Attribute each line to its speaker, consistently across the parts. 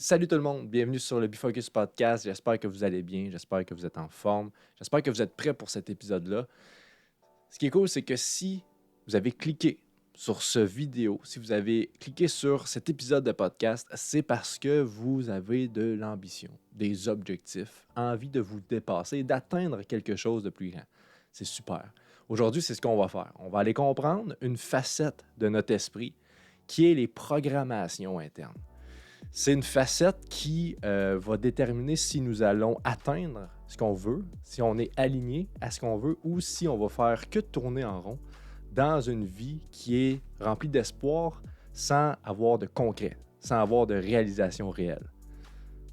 Speaker 1: Salut tout le monde, bienvenue sur le Bifocus Podcast. J'espère que vous allez bien, j'espère que vous êtes en forme, j'espère que vous êtes prêts pour cet épisode-là. Ce qui est cool, c'est que si vous avez cliqué sur ce vidéo, si vous avez cliqué sur cet épisode de podcast, c'est parce que vous avez de l'ambition, des objectifs, envie de vous dépasser, d'atteindre quelque chose de plus grand. C'est super. Aujourd'hui, c'est ce qu'on va faire. On va aller comprendre une facette de notre esprit qui est les programmations internes. C'est une facette qui va déterminer si nous allons atteindre ce qu'on veut, si on est aligné à ce qu'on veut ou si on va faire que tourner en rond dans une vie qui est remplie d'espoir sans avoir de concret, sans avoir de réalisation réelle.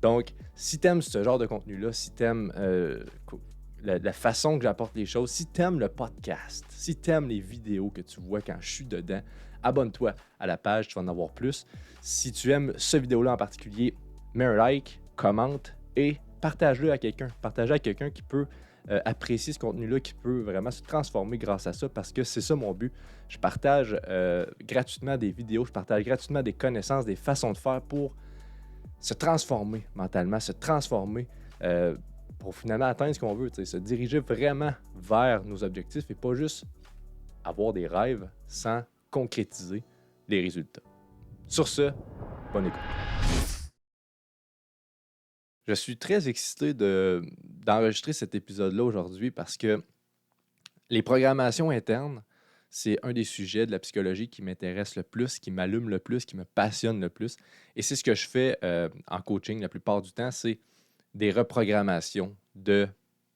Speaker 1: Donc, si tu aimes ce genre de contenu-là, si tu aimes la façon que j'apporte les choses, si tu aimes le podcast, si tu aimes les vidéos que tu vois quand je suis dedans, abonne-toi à la page, tu vas en avoir plus. Si tu aimes ce vidéo-là en particulier, mets un like, commente et partage-le à quelqu'un. Partage-le à quelqu'un qui peut apprécier ce contenu-là, qui peut vraiment se transformer grâce à ça, parce que c'est ça mon but. Je partage gratuitement des vidéos, je partage gratuitement des connaissances, des façons de faire pour se transformer mentalement, se transformer pour finalement atteindre ce qu'on veut, se diriger vraiment vers nos objectifs et pas juste avoir des rêves sans concrétiser les résultats. Sur ce, bonne écoute. Je suis très excité d'enregistrer cet épisode-là aujourd'hui parce que les programmations internes, c'est un des sujets de la psychologie qui m'intéresse le plus, qui m'allume le plus, qui me passionne le plus. Et c'est ce que je fais en coaching la plupart du temps, c'est des reprogrammations de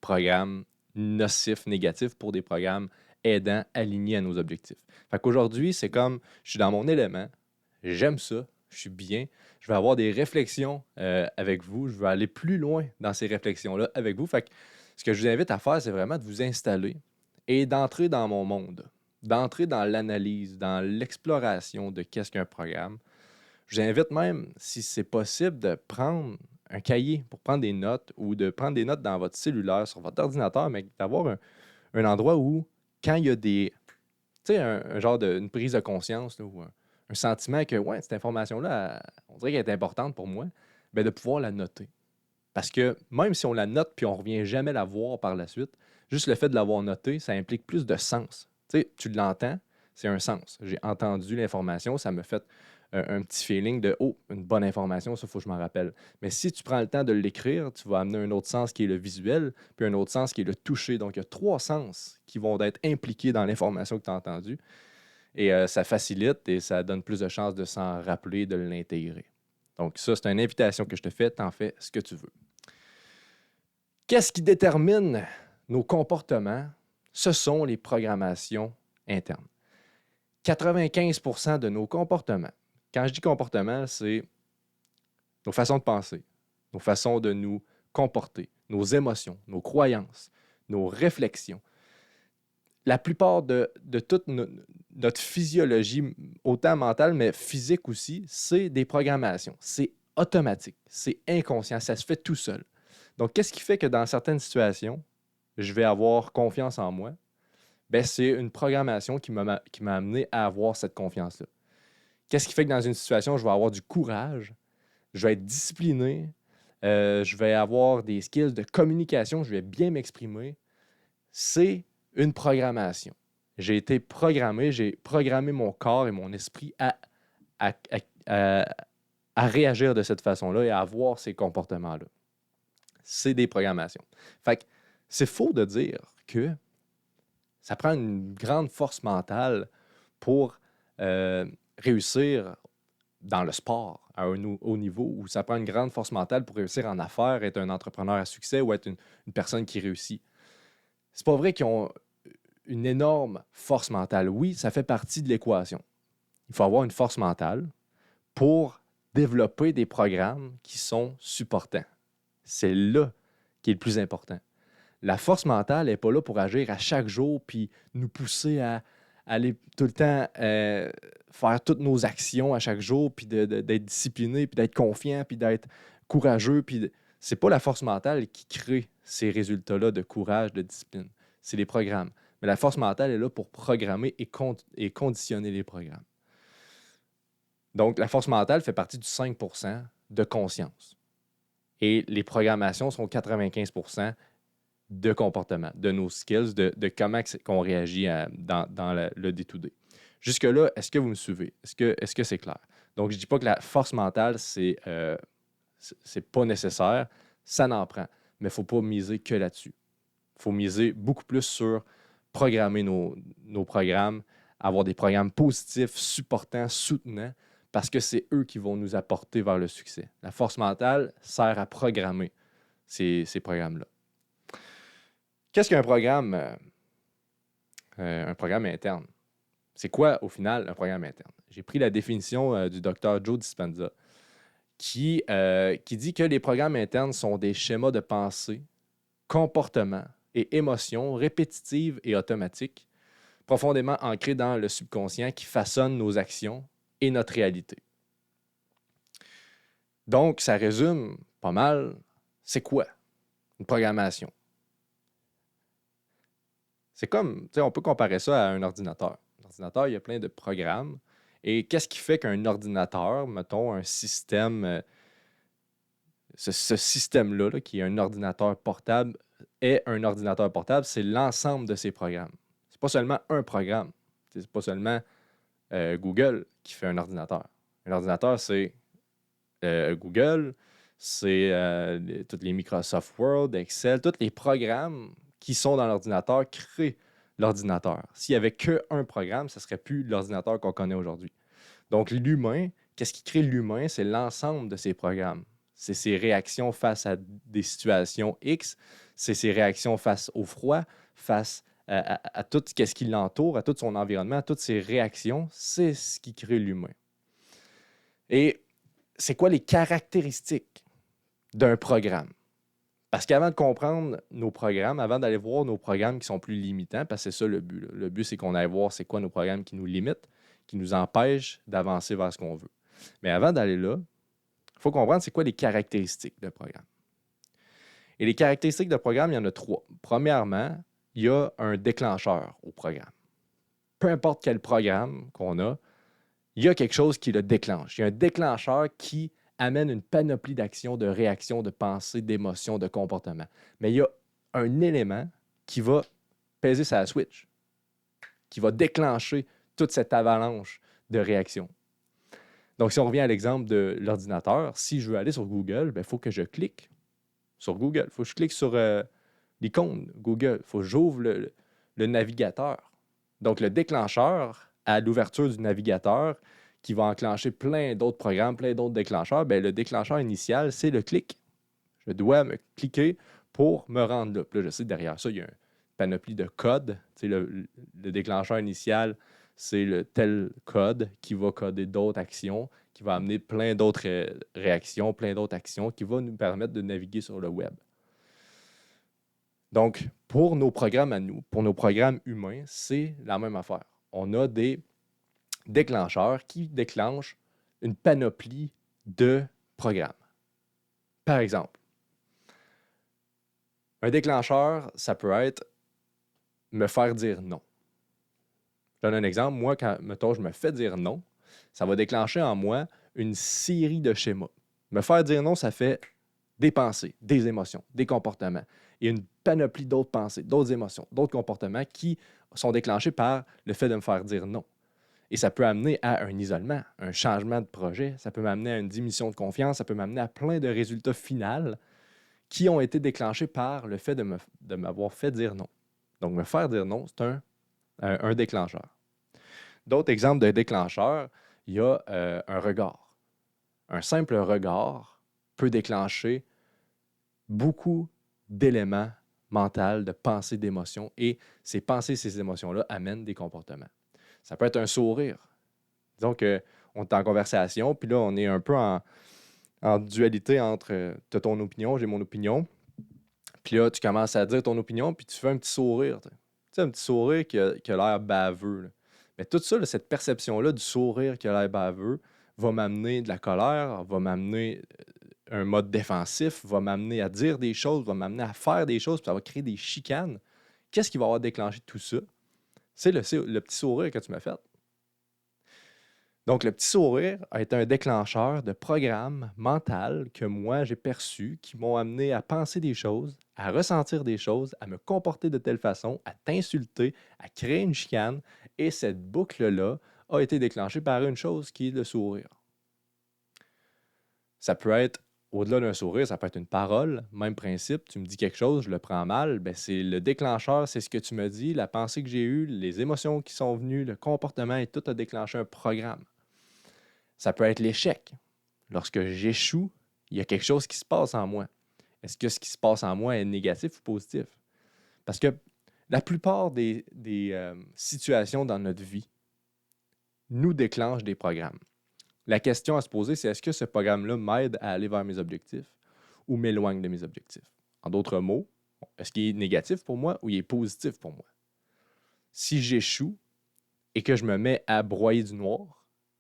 Speaker 1: programmes nocifs, négatifs pour des programmes aidants, alignés à nos objectifs. Fait qu'aujourd'hui, c'est comme, je suis dans mon élément, j'aime ça, je suis bien, je vais avoir des réflexions avec vous, je vais aller plus loin dans ces réflexions-là avec vous. Fait que ce que je vous invite à faire, c'est vraiment de vous installer et d'entrer dans mon monde, d'entrer dans l'analyse, dans l'exploration de qu'est-ce qu'un programme. Je vous invite même, si c'est possible, de prendre un cahier pour prendre des notes ou de prendre des notes dans votre cellulaire, sur votre ordinateur, mais d'avoir un endroit où, quand il y a des, tu sais, un genre une prise de conscience là, ou un sentiment que, ouais, cette information-là, on dirait qu'elle est importante pour moi, bien, de pouvoir la noter. Parce que même si on la note puis on ne revient jamais la voir par la suite, juste le fait de l'avoir notée, ça implique plus de sens. Tu sais, tu l'entends, c'est un sens. J'ai entendu l'information, ça me fait un petit feeling de «Oh, une bonne information, ça, il faut que je m'en rappelle». Mais si tu prends le temps de l'écrire, tu vas amener un autre sens qui est le visuel, puis un autre sens qui est le toucher. Donc, il y a 3 sens qui vont être impliqués dans l'information que tu as entendue. Et ça facilite et ça donne plus de chances de s'en rappeler, de l'intégrer. Donc, ça, c'est une invitation que je te fais. T'en fais ce que tu veux. Qu'est-ce qui détermine nos comportements? Ce sont les programmations internes. 95% de nos comportements, quand je dis comportement, c'est nos façons de penser, nos façons de nous comporter, nos émotions, nos croyances, nos réflexions. La plupart de toute notre physiologie, autant mentale, mais physique aussi, c'est des programmations. C'est automatique, c'est inconscient, ça se fait tout seul. Donc, qu'est-ce qui fait que dans certaines situations, je vais avoir confiance en moi? Bien, c'est une programmation qui m'a amené à avoir cette confiance-là. Qu'est-ce qui fait que dans une situation, je vais avoir du courage, je vais être discipliné, je vais avoir des skills de communication, je vais bien m'exprimer? C'est une programmation. J'ai été programmé, j'ai programmé mon corps et mon esprit à, à- à- à réagir de cette façon-là et à avoir ces comportements-là. C'est des programmations. Fait que c'est faux de dire que ça prend une grande force mentale pour réussir dans le sport à un haut niveau, ou ça prend une grande force mentale pour réussir en affaires, être un entrepreneur à succès ou être une personne qui réussit. C'est pas vrai qu'ils ont une énorme force mentale. Oui, ça fait partie de l'équation. Il faut avoir une force mentale pour développer des programmes qui sont supportants. C'est là qui est le plus important. La force mentale n'est pas là pour agir à chaque jour puis nous pousser à aller tout le temps faire toutes nos actions à chaque jour puis d'être discipliné puis d'être confiant puis d'être courageux. C'est pas la force mentale qui crée ces résultats-là de courage, de discipline. C'est les programmes. Mais la force mentale est là pour programmer et conditionner les programmes. Donc, la force mentale fait partie du 5% de conscience. Et les programmations sont 95% de comportement, de nos skills, de comment qu'on réagit dans le day-to-day. Jusque-là, est-ce que vous me suivez? Est-ce que c'est clair? Donc, je ne dis pas que la force mentale, c'est pas nécessaire. Ça n'en prend. Mais il ne faut pas miser que là-dessus. Il faut miser beaucoup plus sur programmer nos programmes, avoir des programmes positifs, supportants, soutenants, parce que c'est eux qui vont nous apporter vers le succès. La force mentale sert à programmer ces programmes-là. Qu'est-ce qu'un programme? Un programme interne. C'est quoi, au final, un programme interne? J'ai pris la définition du docteur Joe Dispenza qui dit que les programmes internes sont des schémas de pensée, comportement et émotions répétitives et automatiques, profondément ancrés dans le subconscient qui façonnent nos actions et notre réalité. Donc, ça résume pas mal, c'est quoi une programmation? C'est comme, tu sais, on peut comparer ça à un ordinateur. Un ordinateur, il y a plein de programmes. Et qu'est-ce qui fait qu'un ordinateur, mettons, un système, ce système-là, là, qui est un ordinateur portable, est un ordinateur portable, c'est l'ensemble de ces programmes. C'est pas seulement un programme. C'est pas seulement Google qui fait un ordinateur. Un ordinateur, c'est Google, c'est tous les Microsoft Word, Excel, tous les programmes qui sont dans l'ordinateur créent l'ordinateur. S'il n'y avait qu'un programme, ce ne serait plus l'ordinateur qu'on connaît aujourd'hui. Donc, l'humain, qu'est-ce qui crée l'humain? C'est l'ensemble de ces programmes. C'est ses réactions face à des situations X, c'est ses réactions face au froid, face à tout ce qui l'entoure, à tout son environnement, à toutes ses réactions. C'est ce qui crée l'humain. Et c'est quoi les caractéristiques d'un programme? Parce qu'avant de comprendre nos programmes, avant d'aller voir nos programmes qui sont plus limitants, parce que c'est ça le but. Là. Le but, c'est qu'on aille voir c'est quoi nos programmes qui nous limitent, qui nous empêchent d'avancer vers ce qu'on veut. Mais avant d'aller là, il faut comprendre c'est quoi les caractéristiques d'un programme. Et les caractéristiques de programme, il y en a 3. Premièrement, il y a un déclencheur au programme. Peu importe quel programme qu'on a, il y a quelque chose qui le déclenche. Il y a un déclencheur qui amène une panoplie d'actions, de réactions, de pensées, d'émotions, de comportements. Mais il y a un élément qui va peser sur la switch, qui va déclencher toute cette avalanche de réactions. Donc, si on revient à l'exemple de l'ordinateur, si je veux aller sur Google, il faut que je clique sur Google. Il faut que je clique sur l'icône Google. Il faut que j'ouvre le navigateur. Donc, le déclencheur à l'ouverture du navigateur qui va enclencher plein d'autres programmes, plein d'autres déclencheurs, le déclencheur initial, c'est le clic. Je dois me cliquer pour me rendre là. Puis là, je sais, derrière ça, il y a une panoplie de codes. Le déclencheur initial, c'est le tel code qui va coder d'autres actions, qui va amener plein d'autres réactions, plein d'autres actions, qui va nous permettre de naviguer sur le web. Donc, pour nos programmes à nous, pour nos programmes humains, c'est la même affaire. On a des déclencheurs qui déclenchent une panoplie de programmes. Par exemple, un déclencheur, ça peut être me faire dire non. Je donne un exemple. Moi, quand, mettons, je me fais dire non, ça va déclencher en moi une série de schémas. Me faire dire non, ça fait des pensées, des émotions, des comportements. Et une panoplie d'autres pensées, d'autres émotions, d'autres comportements qui sont déclenchés par le fait de me faire dire non. Et ça peut amener à un isolement, un changement de projet, ça peut m'amener à une diminution de confiance, ça peut m'amener à plein de résultats finaux qui ont été déclenchés par le fait de m'avoir fait dire non. Donc, me faire dire non, c'est un déclencheur. D'autres exemples de déclencheurs, il y a un regard. Un simple regard peut déclencher beaucoup d'éléments mentaux, de pensées, d'émotions, et ces pensées, ces émotions-là amènent des comportements. Ça peut être un sourire. Disons qu'on est en conversation, puis là, on est un peu en dualité entre tu as ton opinion, j'ai mon opinion. Puis là, tu commences à dire ton opinion, puis tu fais un petit sourire. Tu sais, un petit sourire qui a l'air baveux. Là. Mais tout ça, là, cette perception-là du sourire qui a l'air baveux va m'amener de la colère, va m'amener un mode défensif, va m'amener à dire des choses, va m'amener à faire des choses, puis ça va créer des chicanes. Qu'est-ce qui va avoir déclenché tout ça? C'est le petit sourire que tu m'as fait. Donc, le petit sourire a été un déclencheur de programmes mentaux que moi, j'ai perçus, qui m'ont amené à penser des choses, à ressentir des choses, à me comporter de telle façon, à t'insulter, à créer une chicane. Et cette boucle-là a été déclenchée par une chose qui est le sourire. Ça peut être, au-delà d'un sourire, ça peut être une parole, même principe. Tu me dis quelque chose, je le prends mal, ben c'est le déclencheur, c'est ce que tu me dis, la pensée que j'ai eue, les émotions qui sont venues, le comportement, et tout a déclenché un programme. Ça peut être l'échec. Lorsque j'échoue, il y a quelque chose qui se passe en moi. Est-ce que ce qui se passe en moi est négatif ou positif? Parce que la plupart des situations dans notre vie nous déclenchent des programmes. La question à se poser, c'est est-ce que ce programme-là m'aide à aller vers mes objectifs ou m'éloigne de mes objectifs? En d'autres mots, est-ce qu'il est négatif pour moi ou il est positif pour moi? Si j'échoue et que je me mets à broyer du noir,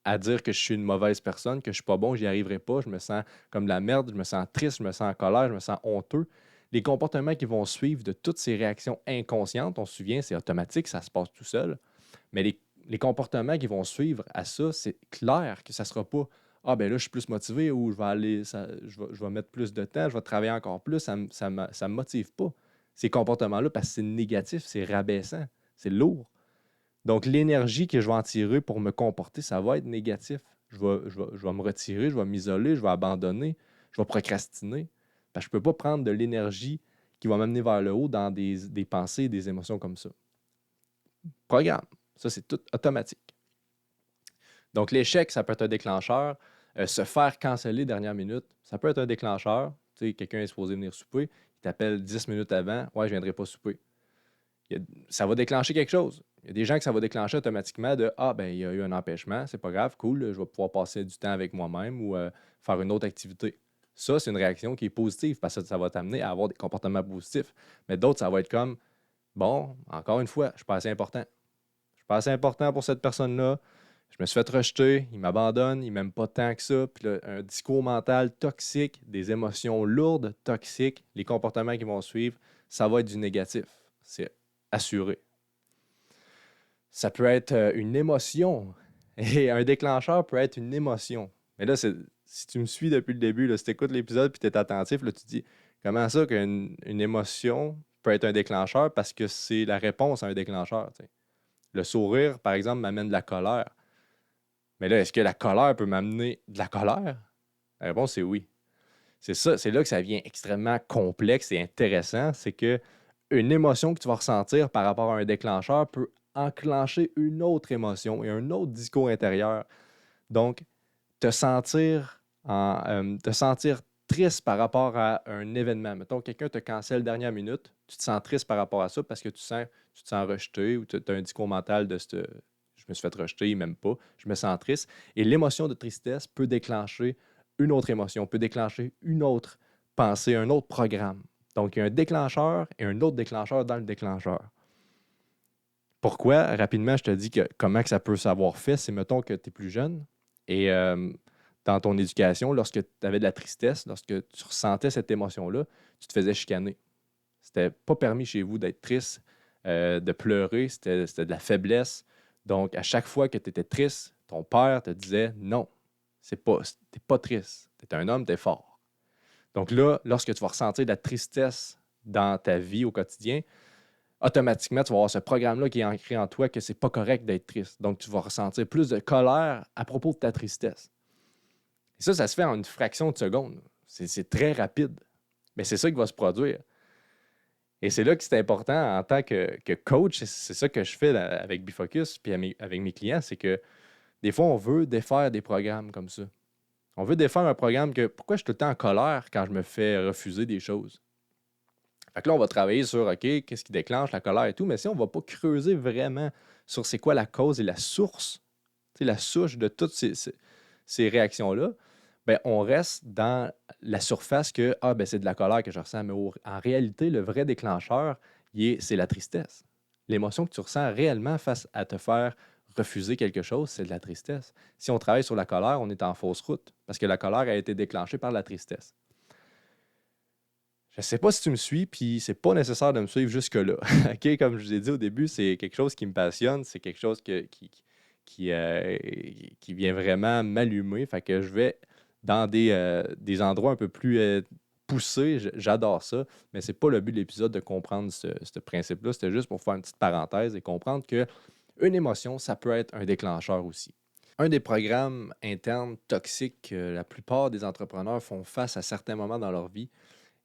Speaker 1: à dire que je suis une mauvaise personne, que je ne suis pas bon, j'y arriverai pas, je me sens comme de la merde, je me sens triste, je me sens en colère, je me sens honteux, les comportements qui vont suivre de toutes ces réactions inconscientes, on se souvient, c'est automatique, ça se passe tout seul, mais les comportements qui vont suivre à ça, c'est clair que ça ne sera pas ah ben là, je suis plus motivé ou je vais aller, je vais mettre plus de temps, je vais travailler encore plus, ça ne me motive pas. Ces comportements-là, parce que c'est négatif, c'est rabaissant, c'est lourd. Donc, l'énergie que je vais en tirer pour me comporter, ça va être négatif. Je vais me retirer, je vais m'isoler, je vais abandonner, je vais procrastiner. Parce que je ne peux pas prendre de l'énergie qui va m'amener vers le haut dans des pensées et des émotions comme ça. Programme. Ça, c'est tout automatique. Donc, l'échec, ça peut être un déclencheur. Se faire canceller dernière minute, ça peut être un déclencheur. Tu sais, quelqu'un est supposé venir souper, il t'appelle 10 minutes avant. Ouais, je ne viendrai pas souper. Ça va déclencher quelque chose. Il y a des gens que ça va déclencher automatiquement de ah, ben il y a eu un empêchement, c'est pas grave, cool, je vais pouvoir passer du temps avec moi-même ou faire une autre activité. Ça, c'est une réaction qui est positive parce que ça va t'amener à avoir des comportements positifs. Mais d'autres, ça va être comme bon, encore une fois, je suis pas assez important. Je suis pas assez important pour cette personne-là. Je me suis fait rejeter, il m'abandonne, il m'aime pas tant que ça. Puis là, un discours mental toxique, des émotions lourdes, toxiques, les comportements qui vont suivre, ça va être du négatif. C'est assuré. Ça peut être une émotion. Et un déclencheur peut être une émotion. Mais là, si tu me suis depuis le début, là, si tu écoutes l'épisode et tu es attentif, là, tu te dis comment ça qu'une émotion peut être un déclencheur parce que c'est la réponse à un déclencheur. T'sais. Le sourire, par exemple, m'amène de la colère. Mais là, est-ce que la colère peut m'amener de la colère? La réponse, c'est oui. C'est ça, c'est là que ça devient extrêmement complexe et intéressant. C'est que une émotion que tu vas ressentir par rapport à un déclencheur peut enclencher une autre émotion et un autre discours intérieur. Donc, te sentir triste par rapport à un événement. Mettons, quelqu'un te cancelle dernière minute, tu te sens triste par rapport à ça parce que tu te sens rejeté ou tu as un discours mental de je me suis fait rejeter, il m'aime pas, je me sens triste. Et l'émotion de tristesse peut déclencher une autre émotion, peut déclencher une autre pensée, un autre programme. Donc, il y a un déclencheur et un autre déclencheur dans le déclencheur. Pourquoi? Rapidement, je te dis que comment que ça peut s'avoir fait, c'est mettons que tu es plus jeune et dans ton éducation, lorsque tu avais de la tristesse, lorsque tu ressentais cette émotion-là, tu te faisais chicaner. C'était pas permis chez vous d'être triste, de pleurer, c'était de la faiblesse. Donc, à chaque fois que tu étais triste, ton père te disait non, t'es pas triste, tu es un homme, tu es fort. Donc là, lorsque tu vas ressentir de la tristesse dans ta vie au quotidien, automatiquement, tu vas avoir ce programme-là qui est ancré en toi que c'est pas correct d'être triste. Donc, tu vas ressentir plus de colère à propos de ta tristesse. Et ça se fait en une fraction de seconde. C'est très rapide. Mais c'est ça qui va se produire. Et c'est là que c'est important en tant que coach, c'est ça que je fais avec Bifocus puis avec mes clients, c'est que des fois, on veut défaire des programmes comme ça. On veut défaire un programme que pourquoi je suis tout le temps en colère quand je me fais refuser des choses? Fait que là, on va travailler sur OK, qu'est-ce qui déclenche la colère et tout, mais si on ne va pas creuser vraiment sur c'est quoi la cause et la source, la souche de toutes ces réactions-là, ben, on reste dans la surface que ben, c'est de la colère que je ressens. Mais en réalité, le vrai déclencheur, c'est la tristesse. L'émotion que tu ressens réellement face à te faire refuser quelque chose, c'est de la tristesse. Si on travaille sur la colère, on est en fausse route parce que la colère a été déclenchée par la tristesse. Je ne sais pas si tu me suis, puis c'est pas nécessaire de me suivre jusque-là. OK? Comme je vous ai dit au début, c'est quelque chose qui me passionne, c'est quelque chose qui vient vraiment m'allumer. Fait que je vais dans des endroits un peu plus poussés. J'adore ça, mais c'est pas le but de l'épisode de comprendre ce principe-là. C'était juste pour faire une petite parenthèse et comprendre que une émotion, ça peut être un déclencheur aussi. Un des programmes internes toxiques que la plupart des entrepreneurs font face à certains moments dans leur vie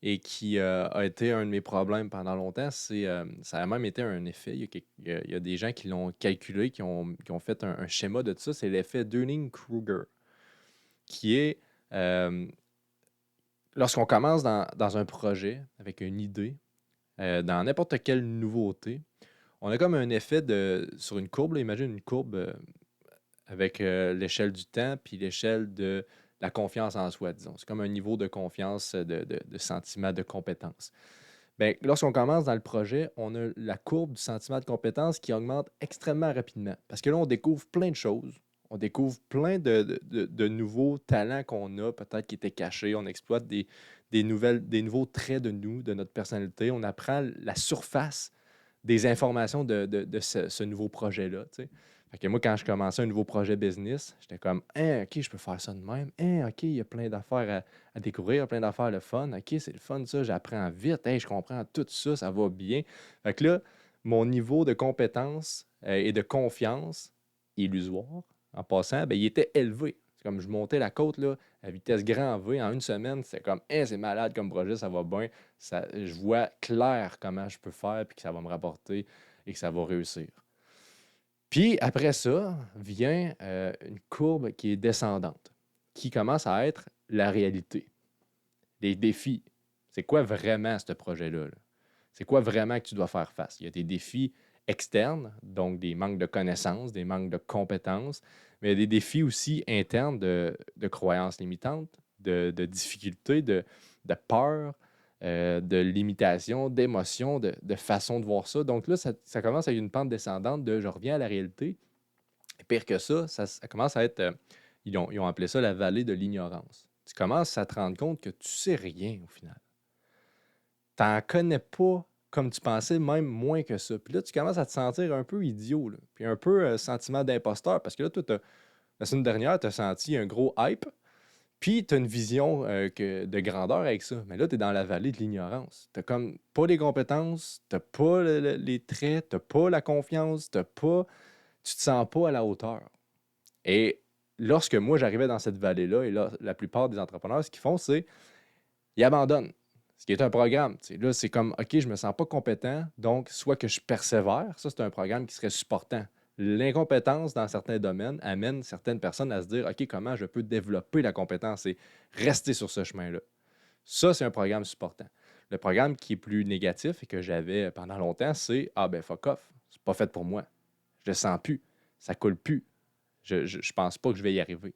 Speaker 1: et qui a été un de mes problèmes pendant longtemps, ça a même été un effet. Il y a des gens qui l'ont calculé, qui ont fait un schéma de ça. C'est l'effet Dunning-Kruger, qui est lorsqu'on commence dans un projet avec une idée, dans n'importe quelle nouveauté, on a comme un effet sur une courbe. Là, imagine une courbe avec l'échelle du temps puis l'échelle de la confiance en soi, disons. C'est comme un niveau de confiance, de sentiment de compétence. Bien, lorsqu'on commence dans le projet, on a la courbe du sentiment de compétence qui augmente extrêmement rapidement. Parce que là, on découvre plein de choses. On découvre plein de nouveaux talents qu'on a, peut-être qui étaient cachés. On exploite des nouveaux traits de nous, de notre personnalité. On apprend la surface des informations de ce nouveau projet-là. Tu sais. Fait que moi, quand je commençais un nouveau projet business, j'étais comme, hein, OK, je peux faire ça de même. Hein, OK, il y a plein d'affaires à découvrir, plein d'affaires le fun. OK, c'est le fun, ça, j'apprends vite. Hey, je comprends tout ça, ça va bien. Fait que là, mon niveau de compétence et de confiance illusoire, en passant, ben, il était élevé. C'est comme je montais la côte là, à vitesse grand V en une semaine. C'est comme, hein, c'est malade comme projet, ça va bien. Je vois clair comment je peux faire puis que ça va me rapporter et que ça va réussir. Puis après ça vient une courbe qui est descendante, qui commence à être la réalité, les défis. C'est quoi vraiment ce projet-là? Là? C'est quoi vraiment que tu dois faire face? Il y a des défis externes, donc des manques de connaissances, des manques de compétences, mais il y a des défis aussi internes de croyances limitantes, de difficultés, de peur, de limitation, d'émotions, de façon de voir ça. Donc là, ça commence avec une pente descendante de je reviens à la réalité. Et pire que ça commence à être, ils ont appelé ça la vallée de l'ignorance. Tu commences à te rendre compte que tu sais rien au final. Tu n'en connais pas comme tu pensais, même moins que ça. Puis là, tu commences à te sentir un peu idiot, là. Puis un peu sentiment d'imposteur, parce que là, toi, la semaine dernière, tu as senti un gros hype, puis tu as une vision de grandeur avec ça. Mais là, tu es dans la vallée de l'ignorance. Tu n'as comme pas les compétences, tu n'as pas les traits, tu n'as pas la confiance, tu te sens pas à la hauteur. Et lorsque moi, j'arrivais dans cette vallée-là, et là, la plupart des entrepreneurs, ce qu'ils font, c'est ils abandonnent. Ce qui est un programme. T'sais. Là, c'est comme, OK, je ne me sens pas compétent, donc soit que je persévère, ça, c'est un programme qui serait supportant. L'incompétence dans certains domaines amène certaines personnes à se dire, OK, comment je peux développer la compétence et rester sur ce chemin-là. Ça, c'est un programme supportant. Le programme qui est plus négatif et que j'avais pendant longtemps, c'est, ah ben fuck off, c'est pas fait pour moi. Je le sens plus, ça coule plus. Je pense pas que je vais y arriver.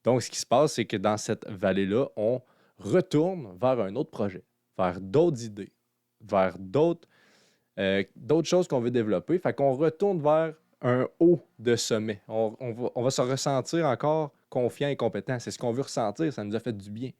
Speaker 1: Donc, ce qui se passe, c'est que dans cette vallée-là, on retourne vers un autre projet, vers d'autres idées, vers d'autres choses qu'on veut développer. Fait qu'on retourne vers un haut de sommet. On va se ressentir encore confiant et compétent. C'est ce qu'on veut ressentir, ça nous a fait du bien.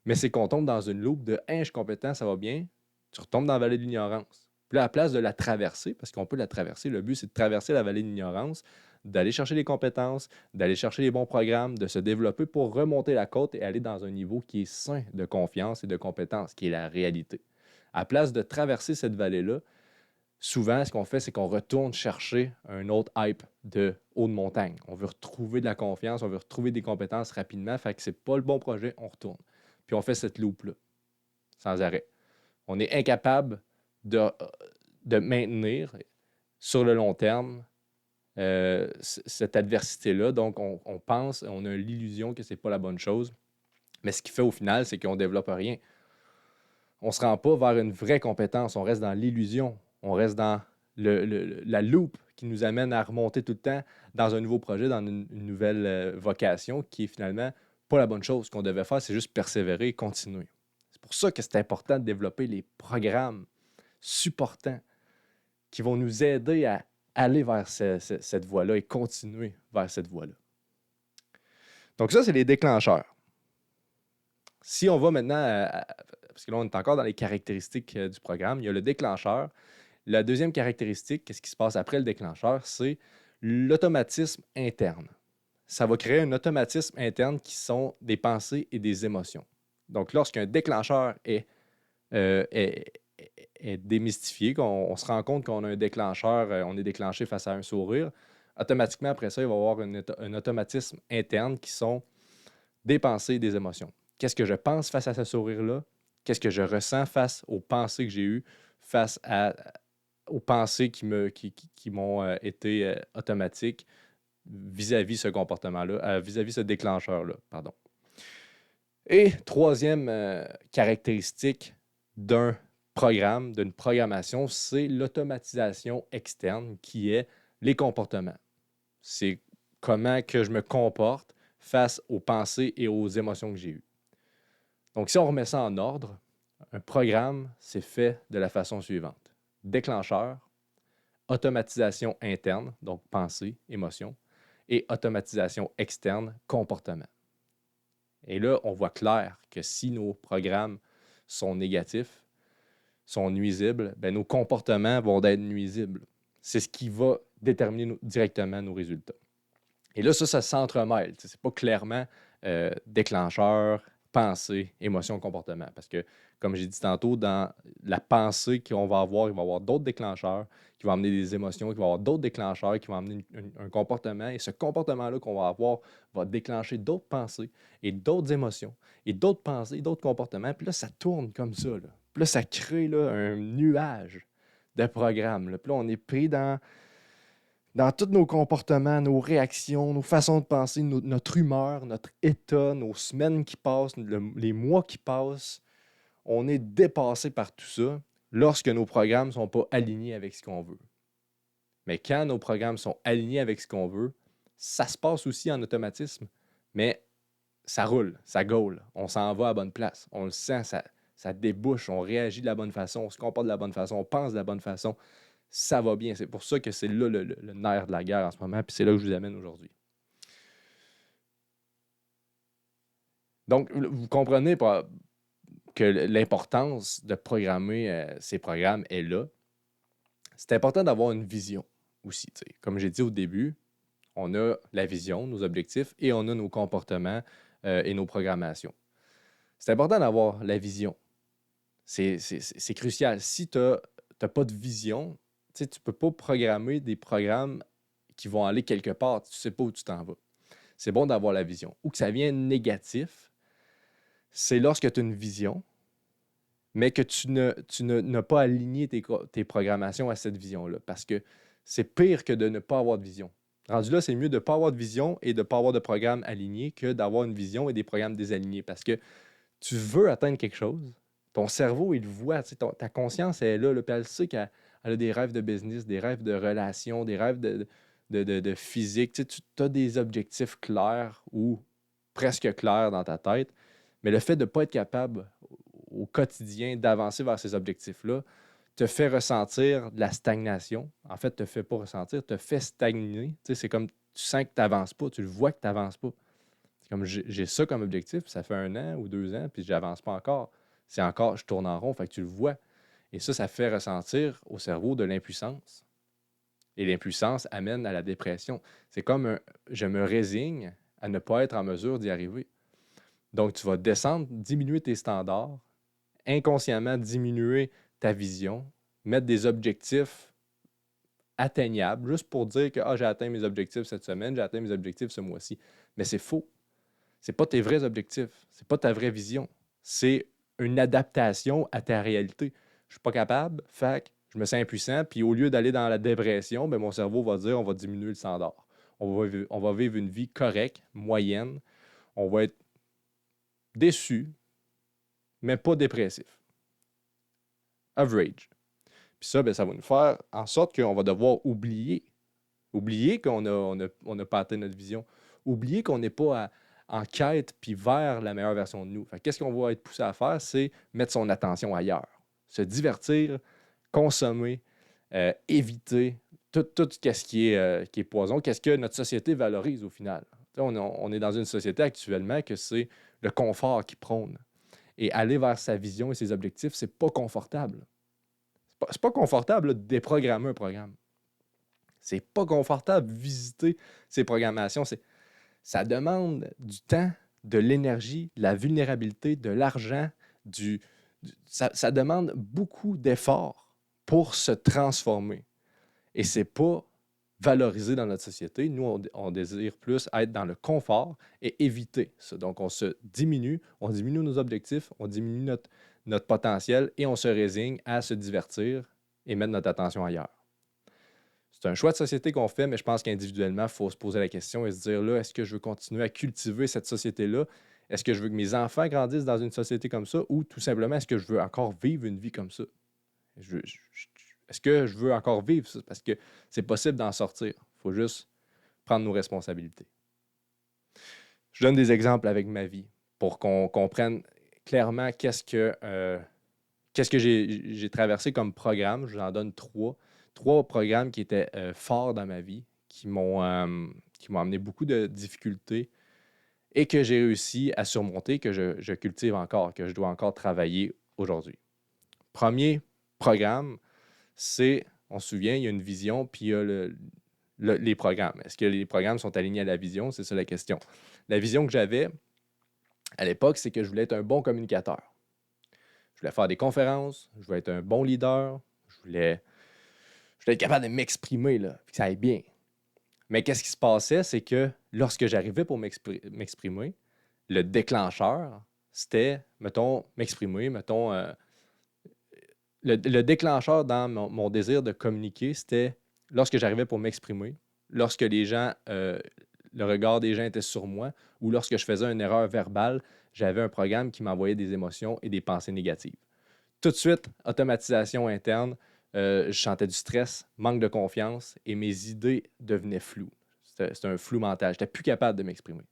Speaker 1: Mais c'est qu'on tombe dans une loupe de hein, je suis compétent, ça va bien. Tu retombes dans la vallée de l'ignorance. Puis là, à la place de la traverser, parce qu'on peut la traverser, le but, c'est de traverser la vallée de l'ignorance, d'aller chercher les compétences, d'aller chercher les bons programmes, de se développer pour remonter la côte et aller dans un niveau qui est sain de confiance et de compétence, qui est la réalité. À la place de traverser cette vallée-là, souvent, ce qu'on fait, c'est qu'on retourne chercher un autre hype de haut de montagne. On veut retrouver de la confiance, on veut retrouver des compétences rapidement, fait que c'est pas le bon projet, on retourne. Puis on fait cette loupe-là, sans arrêt. On est incapable de maintenir sur le long terme cette adversité-là. Donc, on pense, on a l'illusion que c'est pas la bonne chose. Mais ce qui fait au final, c'est qu'on ne développe rien. On ne se rend pas vers une vraie compétence. On reste dans l'illusion. On reste dans la loupe qui nous amène à remonter tout le temps dans un nouveau projet, dans une nouvelle vocation qui est finalement pas la bonne chose. Ce qu'on devait faire, c'est juste persévérer et continuer. C'est pour ça que c'est important de développer les programmes supportants qui vont nous aider à aller vers cette voie-là et continuer vers cette voie-là. Donc ça, c'est les déclencheurs. Si on va maintenant, parce que là, on est encore dans les caractéristiques du programme, il y a le déclencheur. La deuxième caractéristique, qu'est-ce qui se passe après le déclencheur, c'est l'automatisme interne. Ça va créer un automatisme interne qui sont des pensées et des émotions. Donc, lorsqu'un déclencheur est démystifié, qu'on se rend compte qu'on a un déclencheur, on est déclenché face à un sourire, automatiquement, après ça, il va y avoir un automatisme interne qui sont des pensées et des émotions. Qu'est-ce que je pense face à ce sourire-là? Qu'est-ce que je ressens face aux pensées que j'ai eues, face aux pensées qui m'ont été automatiques vis-à-vis ce comportement-là, vis-à-vis ce déclencheur-là, pardon. Et troisième caractéristique d'un programme, d'une programmation, c'est l'automatisation externe qui est les comportements. C'est comment que je me comporte face aux pensées et aux émotions que j'ai eues. Donc, si on remet ça en ordre, un programme, c'est fait de la façon suivante. Déclencheur, automatisation interne, donc pensée, émotion, et automatisation externe, comportement. Et là, on voit clair que si nos programmes sont négatifs, sont nuisibles, bien, nos comportements vont être nuisibles. C'est ce qui va déterminer directement nos résultats. Et là, ça s'entremêle. Ce n'est pas clairement déclencheur, pensée, émotion, comportement. Parce que, comme j'ai dit tantôt, dans la pensée qu'on va avoir, il va y avoir d'autres déclencheurs qui vont amener des émotions, il va y avoir d'autres déclencheurs qui vont amener un comportement. Et ce comportement-là qu'on va avoir va déclencher d'autres pensées et d'autres émotions et d'autres pensées, d'autres comportements. Puis là, ça tourne comme ça. Là. Puis là, ça crée là, un nuage de programmes. Là. Puis là, on est pris dans tous nos comportements, nos réactions, nos façons de penser, notre humeur, notre état, nos semaines qui passent, les mois qui passent, on est dépassé par tout ça lorsque nos programmes ne sont pas alignés avec ce qu'on veut. Mais quand nos programmes sont alignés avec ce qu'on veut, ça se passe aussi en automatisme, mais ça roule, ça gaule, on s'en va à la bonne place, on le sent, ça débouche, on réagit de la bonne façon, on se comporte de la bonne façon, on pense de la bonne façon. Ça va bien. C'est pour ça que c'est là le nerf de la guerre en ce moment, puis c'est là que je vous amène aujourd'hui. Donc, vous comprenez que l'importance de programmer ces programmes est là. C'est important d'avoir une vision aussi. T'sais. Comme j'ai dit au début, on a la vision, nos objectifs, et on a nos comportements et nos programmations. C'est important d'avoir la vision. C'est crucial. Si tu n'as pas de vision, tu ne peux pas programmer des programmes qui vont aller quelque part. Tu ne sais pas où tu t'en vas. C'est bon d'avoir la vision. Ou que ça vienne négatif, c'est lorsque tu as une vision, mais que tu n'as pas aligné tes programmations à cette vision-là. Parce que c'est pire que de ne pas avoir de vision. Rendu là, c'est mieux de ne pas avoir de vision et de ne pas avoir de programme aligné que d'avoir une vision et des programmes désalignés. Parce que tu veux atteindre quelque chose, ton cerveau, il le voit, ta conscience elle est là, puis elle sait qu'elle a des rêves de business, des rêves de relations, des rêves de physique. Tu as des objectifs clairs ou presque clairs dans ta tête, mais le fait de ne pas être capable au quotidien d'avancer vers ces objectifs-là te fait ressentir de la stagnation. En fait, te fait pas ressentir, te fait stagner. C'est comme tu sens que tu n'avances pas, tu le vois que tu n'avances pas. C'est comme j'ai ça comme objectif, ça fait 1 an ou 2 ans, puis je n'avance pas encore. C'est encore, je tourne en rond, fait que tu le vois. Et ça fait ressentir au cerveau de l'impuissance. Et l'impuissance amène à la dépression. C'est comme je me résigne à ne pas être en mesure d'y arriver. Donc, tu vas descendre, diminuer tes standards, inconsciemment diminuer ta vision, mettre des objectifs atteignables, juste pour dire que j'ai atteint mes objectifs cette semaine, j'ai atteint mes objectifs ce mois-ci. Mais c'est faux. Ce n'est pas tes vrais objectifs. Ce n'est pas ta vraie vision. C'est une adaptation à ta réalité. Je ne suis pas capable, fait que je me sens impuissant, puis au lieu d'aller dans la dépression, mon cerveau va dire on va diminuer le standard. On va vivre une vie correcte, moyenne. On va être déçu, mais pas dépressif. Average. Puis ça, ça va nous faire en sorte qu'on va devoir oublier. Oublier qu'on n'a pas atteint notre vision. Oublier qu'on n'est pas en quête puis vers la meilleure version de nous. Qu'est-ce qu'on va être poussé à faire? C'est mettre son attention ailleurs. Se divertir, consommer, éviter tout ce qui est poison. Qu'est-ce que notre société valorise au final? On est dans une société actuellement que c'est le confort qui prône. Et aller vers sa vision et ses objectifs, c'est pas confortable. C'est pas confortable là, de déprogrammer un programme. C'est pas confortable visiter ces programmations. Ça demande du temps, de l'énergie, de la vulnérabilité, de l'argent, ça demande beaucoup d'efforts pour se transformer. Et c'est pas valorisé dans notre société. Nous, on désire plus être dans le confort et éviter ça. Donc, on diminue nos objectifs, on diminue notre potentiel et on se résigne à se divertir et mettre notre attention ailleurs. C'est un choix de société qu'on fait, mais je pense qu'individuellement, il faut se poser la question et se dire, là, est-ce que je veux continuer à cultiver cette société-là? Est-ce que je veux que mes enfants grandissent dans une société comme ça? Ou tout simplement, est-ce que je veux encore vivre une vie comme ça? Est-ce que je veux encore vivre ça? Parce que c'est possible d'en sortir. Il faut juste prendre nos responsabilités. Je donne des exemples avec ma vie pour qu'on comprenne clairement qu'est-ce que j'ai traversé comme programme. Je vous en donne trois programmes qui étaient forts dans ma vie, qui m'ont amené beaucoup de difficultés et que j'ai réussi à surmonter, que je cultive encore, que je dois encore travailler aujourd'hui. Premier programme, c'est, on se souvient, il y a une vision, puis il y a les programmes. Est-ce que les programmes sont alignés à la vision? C'est ça la question. La vision que j'avais à l'époque, c'est que je voulais être un bon communicateur. Je voulais faire des conférences, je voulais être un bon leader, je voulais être capable de m'exprimer, là, puis que ça aille bien. Mais qu'est-ce qui se passait, c'est que lorsque j'arrivais pour m'exprimer, le déclencheur, c'était, mettons, m'exprimer, mettons, le déclencheur dans mon désir de communiquer, c'était lorsque j'arrivais pour m'exprimer, lorsque les gens, le regard des gens était sur moi, ou lorsque je faisais une erreur verbale, j'avais un programme qui m'envoyait des émotions et des pensées négatives. Tout de suite, automatisation interne, je sentais du stress, manque de confiance et mes idées devenaient floues. C'était un flou mental. Je n'étais plus capable de m'exprimer.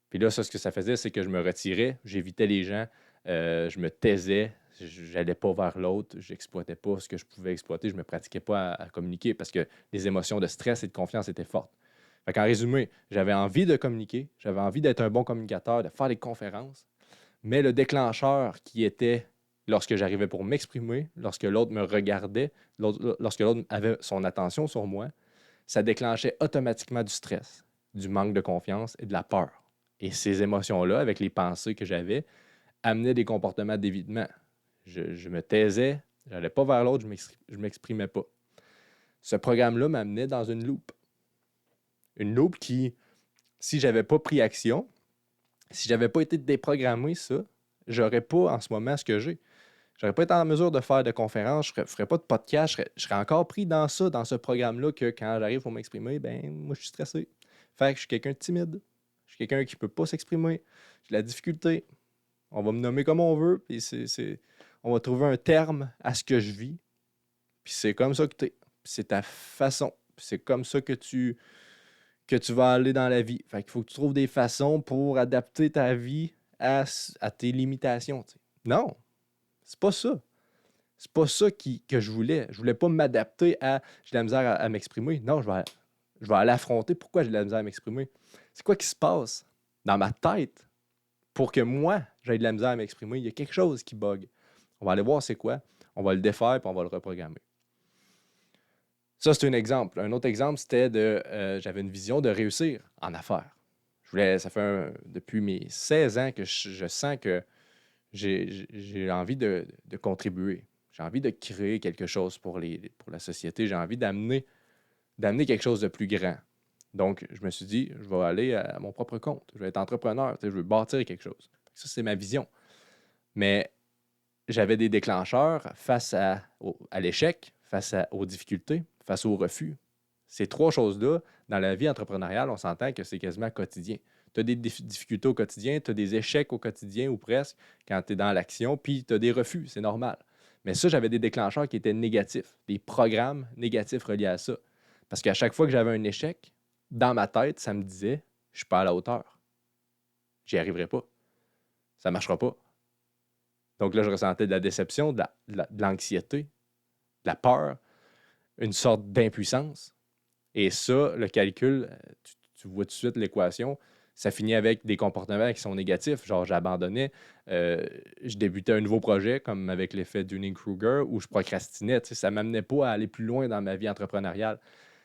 Speaker 1: Puis là, ça, ce que ça faisait, c'est que je me retirais, j'évitais les gens, je me taisais, je n'allais pas vers l'autre, je n'exploitais pas ce que je pouvais exploiter, je ne me pratiquais pas à communiquer parce que les émotions de stress et de confiance étaient fortes. Fait qu'en résumé, j'avais envie de communiquer, j'avais envie d'être un bon communicateur, de faire des conférences, mais le déclencheur qui était lorsque j'arrivais pour m'exprimer, lorsque l'autre me regardait, lorsque l'autre avait son attention sur moi, ça déclenchait automatiquement du stress, du manque de confiance et de la peur. Et ces émotions-là, avec les pensées que j'avais, amenaient des comportements d'évitement. Je me taisais, je n'allais pas vers l'autre, je ne m'exprimais pas. Ce programme-là m'amenait dans une loupe. Une loupe qui, si je n'avais pas pris action, si je n'avais pas été déprogrammé ça, je n'aurais pas en ce moment ce que j'ai. Je n'aurais pas été en mesure de faire de conférences, je ne ferais pas de podcast, je serais encore pris dans ça, dans ce programme-là, que quand j'arrive pour m'exprimer, ben moi je suis stressé. Fait que je suis quelqu'un de timide. Je suis quelqu'un qui ne peut pas s'exprimer. J'ai de la difficulté. On va me nommer comme on veut, puis on va trouver un terme à ce que je vis. Puis c'est comme ça que tu es. Puis c'est ta façon. Puis c'est comme ça que tu vas aller dans la vie. Fait qu'il faut que tu trouves des façons pour adapter ta vie à tes limitations. T'sais. Non, c'est pas ça. C'est pas ça que je voulais. Je voulais pas m'adapter à j'ai de la misère à m'exprimer. Non, je vais aller affronter pourquoi j'ai de la misère à m'exprimer. C'est quoi qui se passe dans ma tête pour que moi, j'aie de la misère à m'exprimer? Il y a quelque chose qui bug. On va aller voir c'est quoi. On va le défaire puis on va le reprogrammer. Ça, c'est un exemple. Un autre exemple, c'était j'avais une vision de réussir en affaires. Ça fait depuis mes 16 ans que je sens que j'ai envie de contribuer. J'ai envie de créer quelque chose pour la société. J'ai envie d'amener quelque chose de plus grand. Donc, je me suis dit, je vais aller à mon propre compte. Je vais être entrepreneur. Je veux bâtir quelque chose. Ça, c'est ma vision. Mais j'avais des déclencheurs face à l'échec, face aux difficultés, face au refus. Ces trois choses-là, dans la vie entrepreneuriale, on s'entend que c'est quasiment quotidien. Tu as des difficultés au quotidien, tu as des échecs au quotidien ou presque quand tu es dans l'action, puis tu as des refus, c'est normal. Mais ça, j'avais des déclencheurs qui étaient négatifs, des programmes négatifs reliés à ça. Parce qu'à chaque fois que j'avais un échec, dans ma tête, ça me disait, je ne suis pas à la hauteur. J'y arriverai pas. Ça ne marchera pas. Donc là, je ressentais de la déception, de l'anxiété, de la peur, une sorte d'impuissance. Et ça, le calcul, tu vois tout de suite l'équation, Ça finit avec des comportements qui sont négatifs, genre j'abandonnais, je débutais un nouveau projet, comme avec l'effet Dunning-Kruger, où je procrastinais. Ça ne m'amenait pas à aller plus loin dans ma vie entrepreneuriale.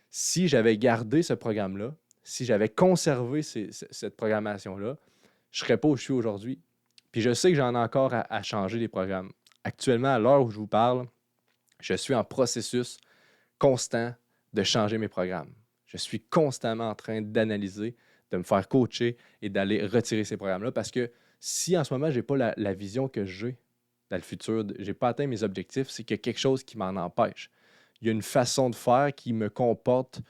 Speaker 1: Si j'avais gardé ce programme-là, si j'avais conservé cette programmation-là, je ne serais pas où je suis aujourd'hui. Puis je sais que j'en ai encore à changer les programmes. Actuellement, à l'heure où je vous parle, je suis en processus constant de changer mes programmes. Je suis constamment en train d'analyser, de me faire coacher et d'aller retirer ces programmes-là parce que si en ce moment, je n'ai pas la vision que j'ai dans le futur, je n'ai pas atteint mes objectifs, c'est qu'il y a quelque chose qui m'en empêche. Il y a une façon de faire qui me comporte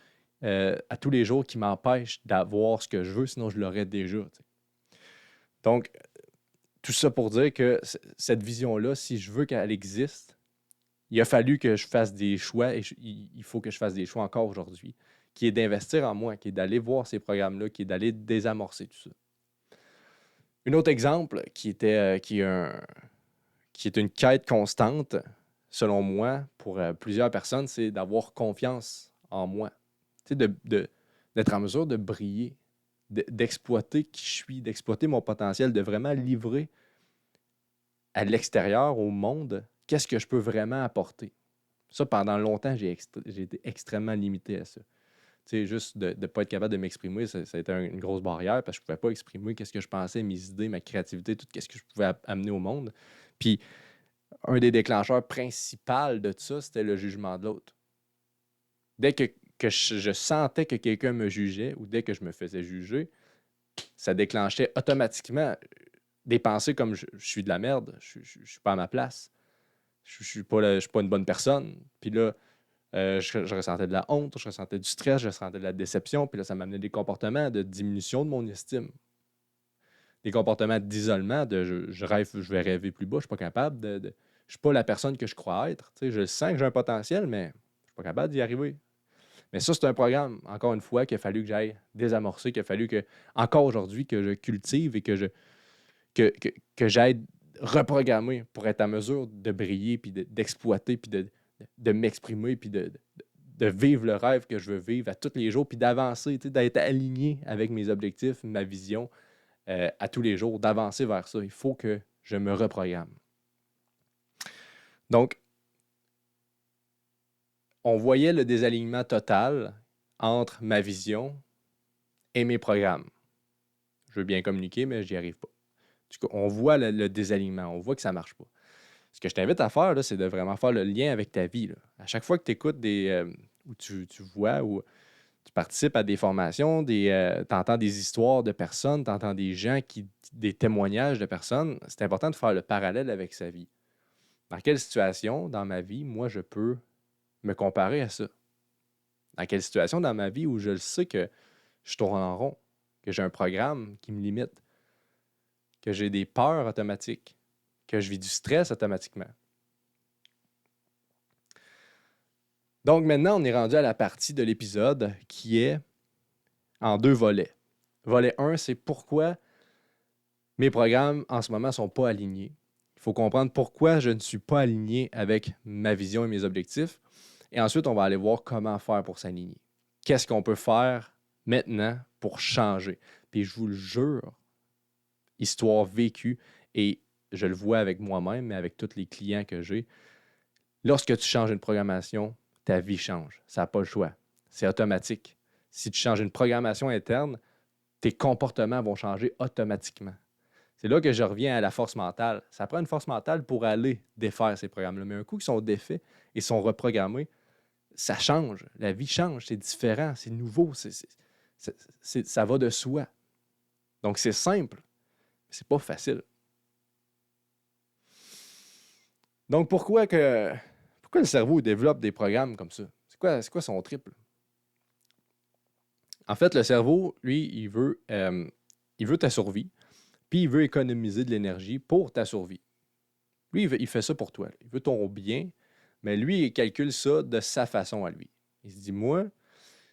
Speaker 1: à tous les jours qui m'empêche d'avoir ce que je veux, sinon je l'aurais déjà. T'sais. Donc, tout ça pour dire que cette vision-là, si je veux qu'elle existe, il a fallu que je fasse des choix et il faut que je fasse des choix encore aujourd'hui, qui est d'investir en moi, qui est d'aller voir ces programmes-là, qui est d'aller désamorcer tout ça. Un autre exemple qui est une quête constante, selon moi, pour plusieurs personnes, c'est d'avoir confiance en moi. Tu sais, d'être en mesure de briller, d'exploiter qui je suis, d'exploiter mon potentiel, de vraiment livrer à l'extérieur, au monde, qu'est-ce que je peux vraiment apporter. Ça, pendant longtemps, j'ai été extrêmement limité à ça. Tu sais, juste de ne pas être capable de m'exprimer, ça a été une grosse barrière parce que je ne pouvais pas exprimer qu'est-ce que je pensais, mes idées, ma créativité, tout ce que je pouvais amener au monde. Puis, un des déclencheurs principaux de ça, c'était le jugement de l'autre. Dès que je sentais que quelqu'un me jugeait ou dès que je me faisais juger, ça déclenchait automatiquement des pensées comme je suis de la merde, je ne suis pas à ma place, je ne suis pas une bonne personne. Puis là, je ressentais de la honte, je ressentais du stress, je ressentais de la déception. Puis là, ça m'amenait des comportements de diminution de mon estime. Des comportements d'isolement, de je rêve, je vais rêver plus bas, je ne suis pas capable je ne suis pas la personne que je crois être. Tu sais, je sens que j'ai un potentiel, mais je ne suis pas capable d'y arriver. Mais ça, c'est un programme, encore une fois, qu'il a fallu que j'aille désamorcer, qu'il a fallu que, encore aujourd'hui, que je cultive et que j'aille reprogrammer pour être en mesure de briller, puis d'exploiter, puis de m'exprimer, puis de vivre le rêve que je veux vivre à tous les jours, puis d'avancer, d'être aligné avec mes objectifs, ma vision à tous les jours, d'avancer vers ça. Il faut que je me reprogramme. Donc, on voyait le désalignement total entre ma vision et mes programmes. Je veux bien communiquer, mais je n'y arrive pas. Du coup, on voit le désalignement, on voit que ça ne marche pas. Ce que je t'invite à faire, là, c'est de vraiment faire le lien avec ta vie. Là. À chaque fois que tu écoutes ou tu vois ou tu participes à des formations, tu entends des histoires de personnes, tu entends des gens, des témoignages de personnes, c'est important de faire le parallèle avec sa vie. Dans quelle situation dans ma vie, moi, je peux me comparer à ça? Dans quelle situation dans ma vie où je le sais que je tourne en rond, que j'ai un programme qui me limite, que j'ai des peurs automatiques, que je vis du stress automatiquement. Donc maintenant, on est rendu à la partie de l'épisode qui est en 2 volets. Volet 1, c'est pourquoi mes programmes en ce moment ne sont pas alignés. Il faut comprendre pourquoi je ne suis pas aligné avec ma vision et mes objectifs. Et ensuite, on va aller voir comment faire pour s'aligner. Qu'est-ce qu'on peut faire maintenant pour changer? Puis je vous le jure, histoire vécue, et je le vois avec moi-même, mais avec tous les clients que j'ai, lorsque tu changes une programmation, ta vie change. Ça n'a pas le choix. C'est automatique. Si tu changes une programmation interne, tes comportements vont changer automatiquement. C'est là que je reviens à la force mentale. Ça prend une force mentale pour aller défaire ces programmes-là. Mais un coup qu'ils sont défaits et sont reprogrammés, ça change. La vie change. C'est différent. C'est nouveau. Ça va de soi. Donc, c'est simple. Mais c'est pas facile. Donc, pourquoi le cerveau développe des programmes comme ça? C'est quoi son trip? En fait, le cerveau, lui, il veut ta survie, puis il veut économiser de l'énergie pour ta survie. Lui, il fait ça pour toi. Il veut ton bien, mais lui, il calcule ça de sa façon à lui. Il se dit, moi,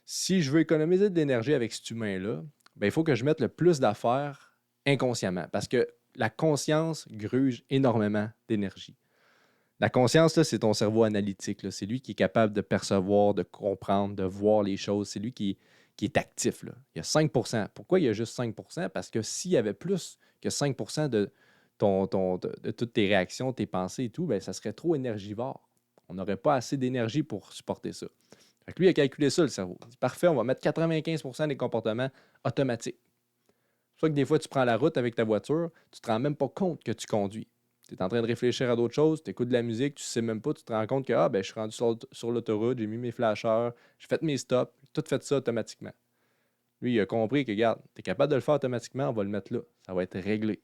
Speaker 1: si je veux économiser de l'énergie avec cet humain-là, ben, il faut que je mette le plus d'affaires inconsciemment, parce que la conscience gruge énormément d'énergie. La conscience, là, c'est ton cerveau analytique. Là. C'est lui qui est capable de percevoir, de comprendre, de voir les choses. C'est lui qui qui est actif. Là. Il y a 5%. Pourquoi il y a juste 5%? Parce que s'il y avait plus que 5% de toutes tes réactions, tes pensées et tout, ben, ça serait trop énergivore. On n'aurait pas assez d'énergie pour supporter ça. Fait que lui, il a calculé ça, le cerveau. Il dit, parfait, on va mettre 95% des comportements automatiques. Soit que des fois, tu prends la route avec ta voiture, tu ne te rends même pas compte que tu conduis. Tu es en train de réfléchir à d'autres choses, tu écoutes de la musique, tu ne sais même pas, tu te rends compte que je suis rendu sur l'autoroute, j'ai mis mes flasheurs, j'ai fait mes stops, j'ai tout fait ça automatiquement. Lui, il a compris que, regarde, tu es capable de le faire automatiquement, on va le mettre là. Ça va être réglé.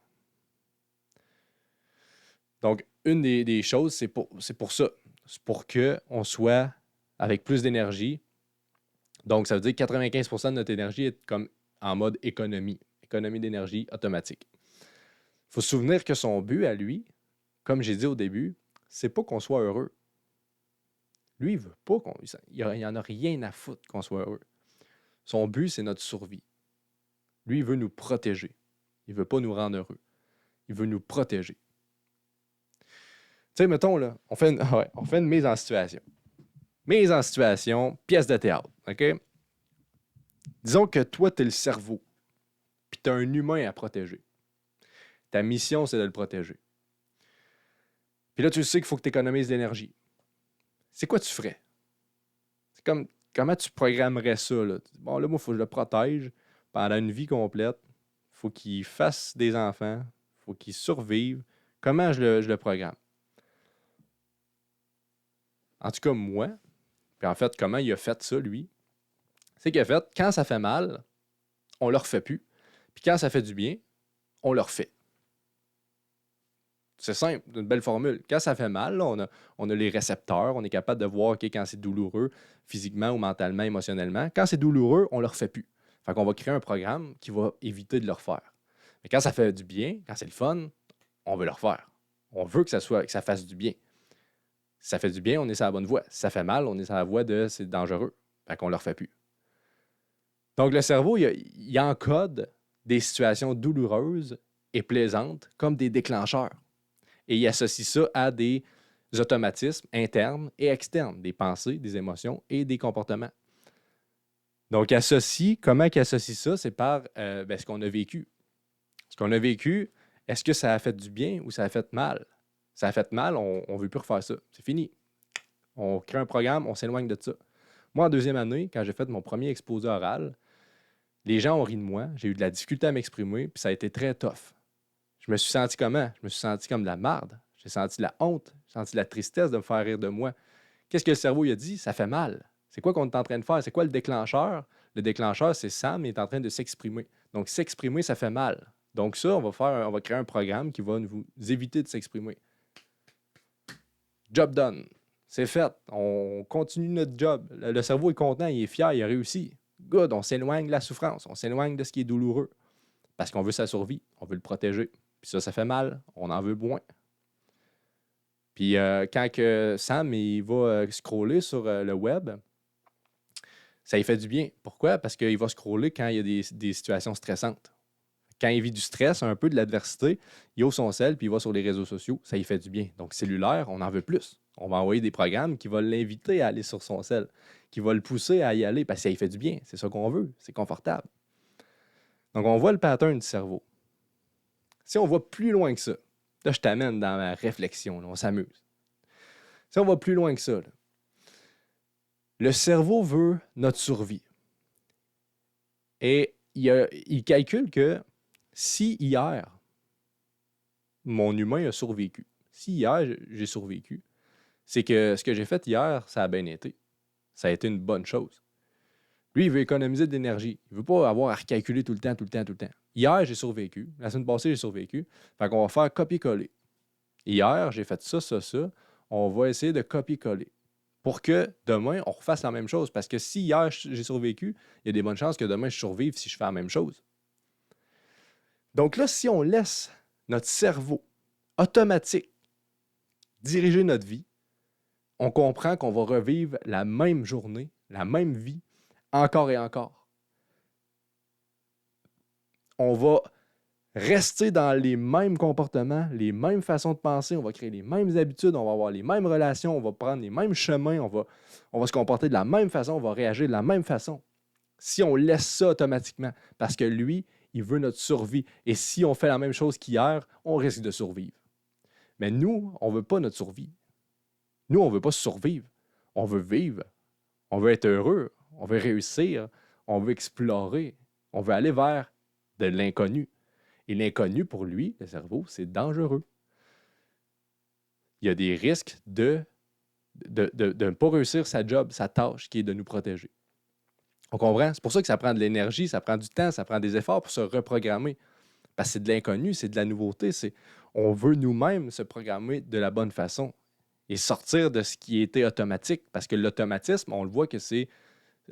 Speaker 1: Donc, une des choses, c'est pour ça. C'est pour qu'on soit avec plus d'énergie. Donc, ça veut dire que 95% de notre énergie est comme en mode économie. Économie d'énergie automatique. Il faut se souvenir que son but à lui, comme j'ai dit au début, c'est pas qu'on soit heureux. Lui, il veut pas il n'y en a rien à foutre qu'on soit heureux. Son but, c'est notre survie. Lui, il veut nous protéger. Il ne veut pas nous rendre heureux. Il veut nous protéger. Tu sais, mettons, là, on fait une mise en situation. Mise en situation, pièce de théâtre, OK? Disons que toi, tu es le cerveau, puis tu as un humain à protéger. Ta mission, c'est de le protéger. Puis là, tu sais qu'il faut que tu économises de l'énergie. C'est quoi tu ferais? C'est comme, comment tu programmerais ça, là? Bon, là, moi, il faut que je le protège pendant une vie complète. Il faut qu'il fasse des enfants. Il faut qu'il survive. Comment je le programme? En tout cas, moi, puis en fait, comment il a fait ça, lui? C'est qu'il a fait, quand ça fait mal, on le refait plus. Puis quand ça fait du bien, on le refait. C'est simple, une belle formule. Quand ça fait mal, là, on a les récepteurs, on est capable de voir quand c'est douloureux, physiquement ou mentalement, émotionnellement. Quand c'est douloureux, on ne le refait plus. Fait qu'on va créer un programme qui va éviter de le refaire. Mais quand ça fait du bien, quand c'est le fun, on veut le refaire. On veut que ça fasse du bien. Si ça fait du bien, on est sur la bonne voie. Si ça fait mal, on est sur la voie de c'est dangereux. Fait qu'on ne le refait plus. Donc, le cerveau, il encode des situations douloureuses et plaisantes comme des déclencheurs. Et il associe ça à des automatismes internes et externes, des pensées, des émotions et des comportements. Donc, comment il associe ça? C'est par ce qu'on a vécu. Ce qu'on a vécu, est-ce que ça a fait du bien ou ça a fait mal? Ça a fait mal, on ne veut plus refaire ça. C'est fini. On crée un programme, on s'éloigne de ça. Moi, en deuxième année, quand j'ai fait mon premier exposé oral, les gens ont ri de moi, j'ai eu de la difficulté à m'exprimer, puis ça a été très tough. Je me suis senti comment? Je me suis senti comme de la marde. J'ai senti de la honte, j'ai senti de la tristesse de me faire rire de moi. Qu'est-ce que le cerveau il a dit? Ça fait mal. C'est quoi qu'on est en train de faire? C'est quoi le déclencheur? Le déclencheur, c'est Sam, il est en train de s'exprimer. Donc, s'exprimer, ça fait mal. Donc, ça, on va créer un programme qui va vous éviter de s'exprimer. Job done. C'est fait. On continue notre job. Le cerveau est content, il est fier, il a réussi. Good, on s'éloigne de la souffrance, on s'éloigne de ce qui est douloureux. Parce qu'on veut sa survie, on veut le protéger. Puis ça fait mal, on en veut moins. Puis quand Sam il va scroller sur le web, ça lui fait du bien. Pourquoi? Parce qu'il va scroller quand il y a des situations stressantes. Quand il vit du stress, un peu de l'adversité, il ouvre son cell puis il va sur les réseaux sociaux. Ça lui fait du bien. Donc, cellulaire, on en veut plus. On va envoyer des programmes qui vont l'inviter à aller sur son cell, qui vont le pousser à y aller parce que ça lui fait du bien. C'est ça qu'on veut. C'est confortable. Donc, on voit le pattern du cerveau. Si on va plus loin que ça, là, je t'amène dans ma réflexion. Là, on s'amuse. Si on va plus loin que ça, là, le cerveau veut notre survie. Et il calcule que si hier, mon humain a survécu, si hier, j'ai survécu, c'est que ce que j'ai fait hier, ça a bien été. Ça a été une bonne chose. Lui, il veut économiser de l'énergie. Il ne veut pas avoir à recalculer tout le temps. Hier, j'ai survécu. La semaine passée, j'ai survécu. Fait qu'on va faire copier-coller. Hier, j'ai fait ça. On va essayer de copier-coller pour que demain, on refasse la même chose. Parce que si hier, j'ai survécu, il y a des bonnes chances que demain, je survive si je fais la même chose. Donc là, si on laisse notre cerveau automatique diriger notre vie, on comprend qu'on va revivre la même journée, la même vie, encore et encore. On va rester dans les mêmes comportements, les mêmes façons de penser, on va créer les mêmes habitudes, on va avoir les mêmes relations, on va prendre les mêmes chemins, on va se comporter de la même façon, on va réagir de la même façon. Si on laisse ça automatiquement, parce que lui, il veut notre survie. Et si on fait la même chose qu'hier, on risque de survivre. Mais nous, on ne veut pas notre survie. Nous, on ne veut pas survivre. On veut vivre. On veut être heureux. On veut réussir. On veut explorer. On veut aller vers de l'inconnu. Et l'inconnu, pour lui, le cerveau, c'est dangereux. Il y a des risques de ne pas réussir sa job, sa tâche, qui est de nous protéger. On comprend? C'est pour ça que ça prend de l'énergie, ça prend du temps, ça prend des efforts pour se reprogrammer. Parce que c'est de l'inconnu, c'est de la nouveauté. On veut nous-mêmes se programmer de la bonne façon et sortir de ce qui était automatique. Parce que l'automatisme, on le voit que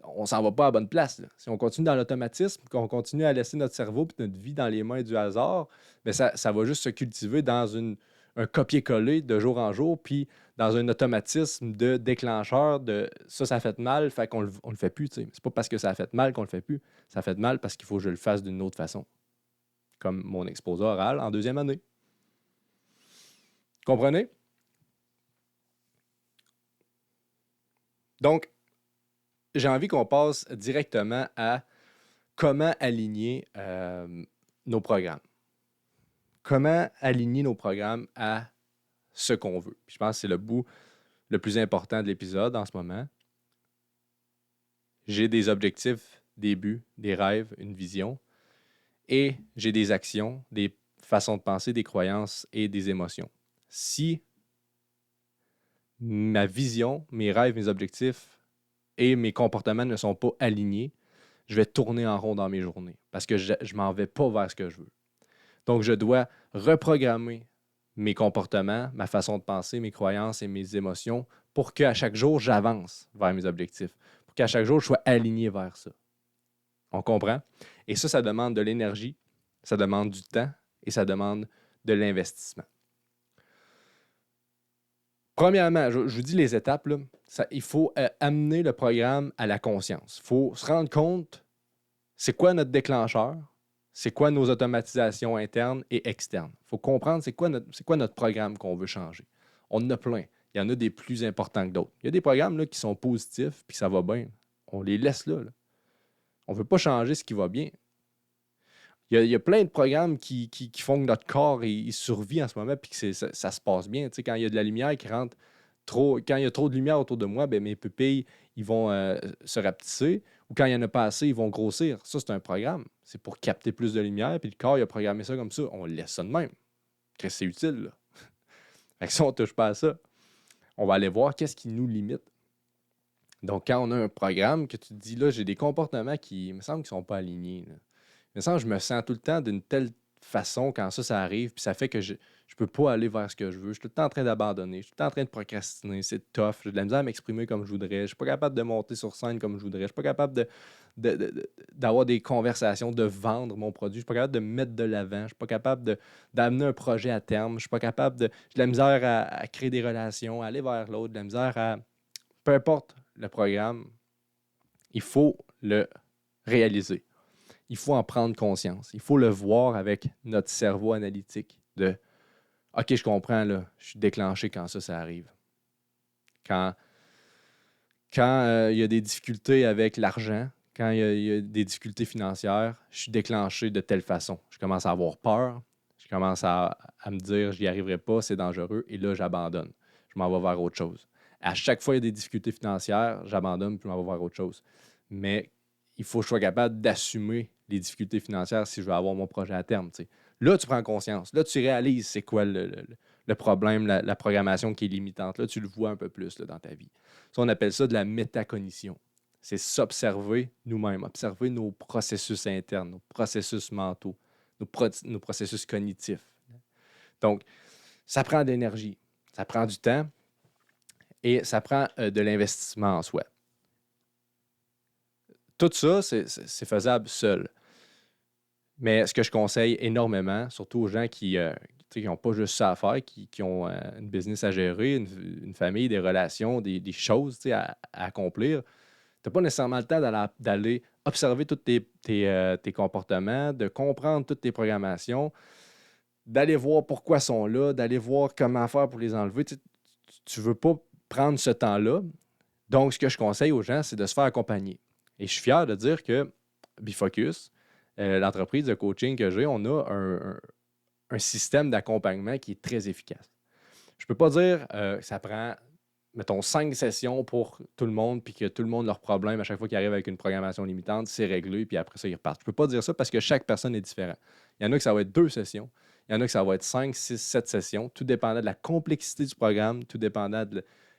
Speaker 1: on s'en va pas à la bonne place. Là. Si on continue dans l'automatisme, qu'on continue à laisser notre cerveau et notre vie dans les mains du hasard, bien ça va juste se cultiver dans un copier-coller de jour en jour, puis dans un automatisme de déclencheur de ça fait mal, fait qu'on le fait plus. T'sais. C'est pas parce que ça a fait mal qu'on le fait plus. Ça fait mal parce qu'il faut que je le fasse d'une autre façon. Comme mon exposé oral en 2e année. Comprenez? Donc, j'ai envie qu'on passe directement à comment aligner nos programmes. Comment aligner nos programmes à ce qu'on veut. Puis je pense que c'est le bout le plus important de l'épisode en ce moment. J'ai des objectifs, des buts, des rêves, une vision. Et j'ai des actions, des façons de penser, des croyances et des émotions. Si ma vision, mes rêves, mes objectifs et mes comportements ne sont pas alignés, je vais tourner en rond dans mes journées parce que je ne m'en vais pas vers ce que je veux. Donc, je dois reprogrammer mes comportements, ma façon de penser, mes croyances et mes émotions pour qu'à chaque jour, j'avance vers mes objectifs, pour qu'à chaque jour, je sois aligné vers ça. On comprend? Et ça demande de l'énergie, ça demande du temps et ça demande de l'investissement. Premièrement, je vous dis les étapes, là, il faut amener le programme à la conscience. Il faut se rendre compte, c'est quoi notre déclencheur, c'est quoi nos automatisations internes et externes. Il faut comprendre c'est quoi notre programme qu'on veut changer. On en a plein. Il y en a des plus importants que d'autres. Il y a des programmes là, qui sont positifs puis ça va bien. On les laisse là. On ne veut pas changer ce qui va bien. Il y a plein de programmes qui font que notre corps il survit en ce moment puis que ça se passe bien. Tu sais, quand il y a de la lumière qui rentre quand il y a trop de lumière autour de moi, bien, mes pupilles ils vont se rapetisser ou quand il n'y en a pas assez, ils vont grossir. Ça, c'est un programme. C'est pour capter plus de lumière puis le corps il a programmé ça comme ça. On laisse ça de même. C'est utile. Là. Fait que si on ne touche pas à ça, on va aller voir qu'est-ce qui nous limite. Donc, quand on a un programme que tu te dis là, j'ai des comportements qui me semble qu'ils ne sont pas alignés. Là. Il me semble que je me sens tout le temps d'une telle façon quand ça arrive, puis ça fait que je ne peux pas aller vers ce que je veux. Je suis tout le temps en train d'abandonner, je suis tout le temps en train de procrastiner, c'est tough, j'ai de la misère à m'exprimer comme je voudrais, je ne suis pas capable de monter sur scène comme je voudrais, je ne suis pas capable d'avoir des conversations, de vendre mon produit, je ne suis pas capable de me mettre de l'avant, je ne suis pas capable d'amener un projet à terme, je ne suis pas capable j'ai de la misère à créer des relations, à aller vers l'autre, de la misère à... Peu importe le programme, il faut le réaliser. Il faut en prendre conscience. Il faut le voir avec notre cerveau analytique de « OK, je comprends, là, je suis déclenché quand ça arrive. » Quand il y a des difficultés avec l'argent, quand il y a des difficultés financières, je suis déclenché de telle façon. Je commence à avoir peur, je commence à me dire « j'y arriverai pas, c'est dangereux » et là, j'abandonne. Je m'en vais vers autre chose. À chaque fois qu'il y a des difficultés financières, j'abandonne puis je m'en vais vers autre chose. Mais il faut que je sois capable d'assumer les difficultés financières si je veux avoir mon projet à terme. T'sais. Là, tu prends conscience. Là, tu réalises c'est quoi le problème, la programmation qui est limitante. Là, tu le vois un peu plus là, dans ta vie. Ça, on appelle ça de la métacognition. C'est s'observer nous-mêmes, observer nos processus internes, nos processus mentaux, nos processus cognitifs. Donc, ça prend de l'énergie, ça prend du temps et ça prend de l'investissement en soi. Tout ça, c'est faisable seul. Mais ce que je conseille énormément, surtout aux gens qui n'ont pas juste ça à faire, qui ont une business à gérer, une famille, des relations, des choses à accomplir, tu n'as pas nécessairement le temps d'aller observer tous tes comportements, de comprendre toutes tes programmations, d'aller voir pourquoi ils sont là, d'aller voir comment faire pour les enlever. Tu ne veux pas prendre ce temps-là. Donc, ce que je conseille aux gens, c'est de se faire accompagner. Et je suis fier de dire que Bifocus, l'entreprise de coaching que j'ai, on a un système d'accompagnement qui est très efficace. Je ne peux pas dire que ça prend, mettons, 5 sessions pour tout le monde, puis que tout le monde, leurs problèmes, à chaque fois qu'ils arrivent avec une programmation limitante, c'est réglé, puis après ça, ils repartent. Je ne peux pas dire ça parce que chaque personne est différente. Il y en a que ça va être 2 sessions, il y en a que ça va être 5, 6, 7 sessions, tout dépendant de la complexité du programme, tout dépendant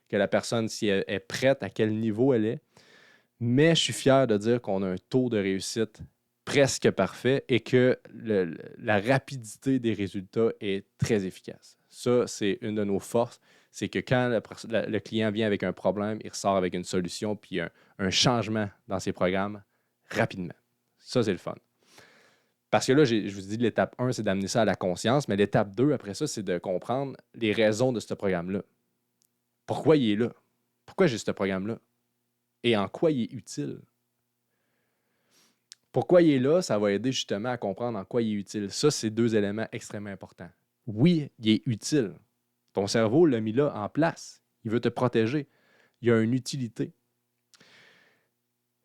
Speaker 1: que la personne, si elle est prête, à quel niveau elle est. Mais je suis fier de dire qu'on a un taux de réussite presque parfait et que la rapidité des résultats est très efficace. Ça, c'est une de nos forces. C'est que quand le client vient avec un problème, il ressort avec une solution puis un changement dans ses programmes rapidement. Ça, c'est le fun. Parce que là, je vous dis, l'étape 1, c'est d'amener ça à la conscience, mais l'étape 2, après ça, c'est de comprendre les raisons de ce programme-là. Pourquoi il est là? Pourquoi j'ai ce programme-là? Et en quoi il est utile? Pourquoi il est là, ça va aider justement à comprendre en quoi il est utile. Ça, c'est 2 éléments extrêmement importants. Oui, il est utile. Ton cerveau l'a mis là en place. Il veut te protéger. Il y a une utilité.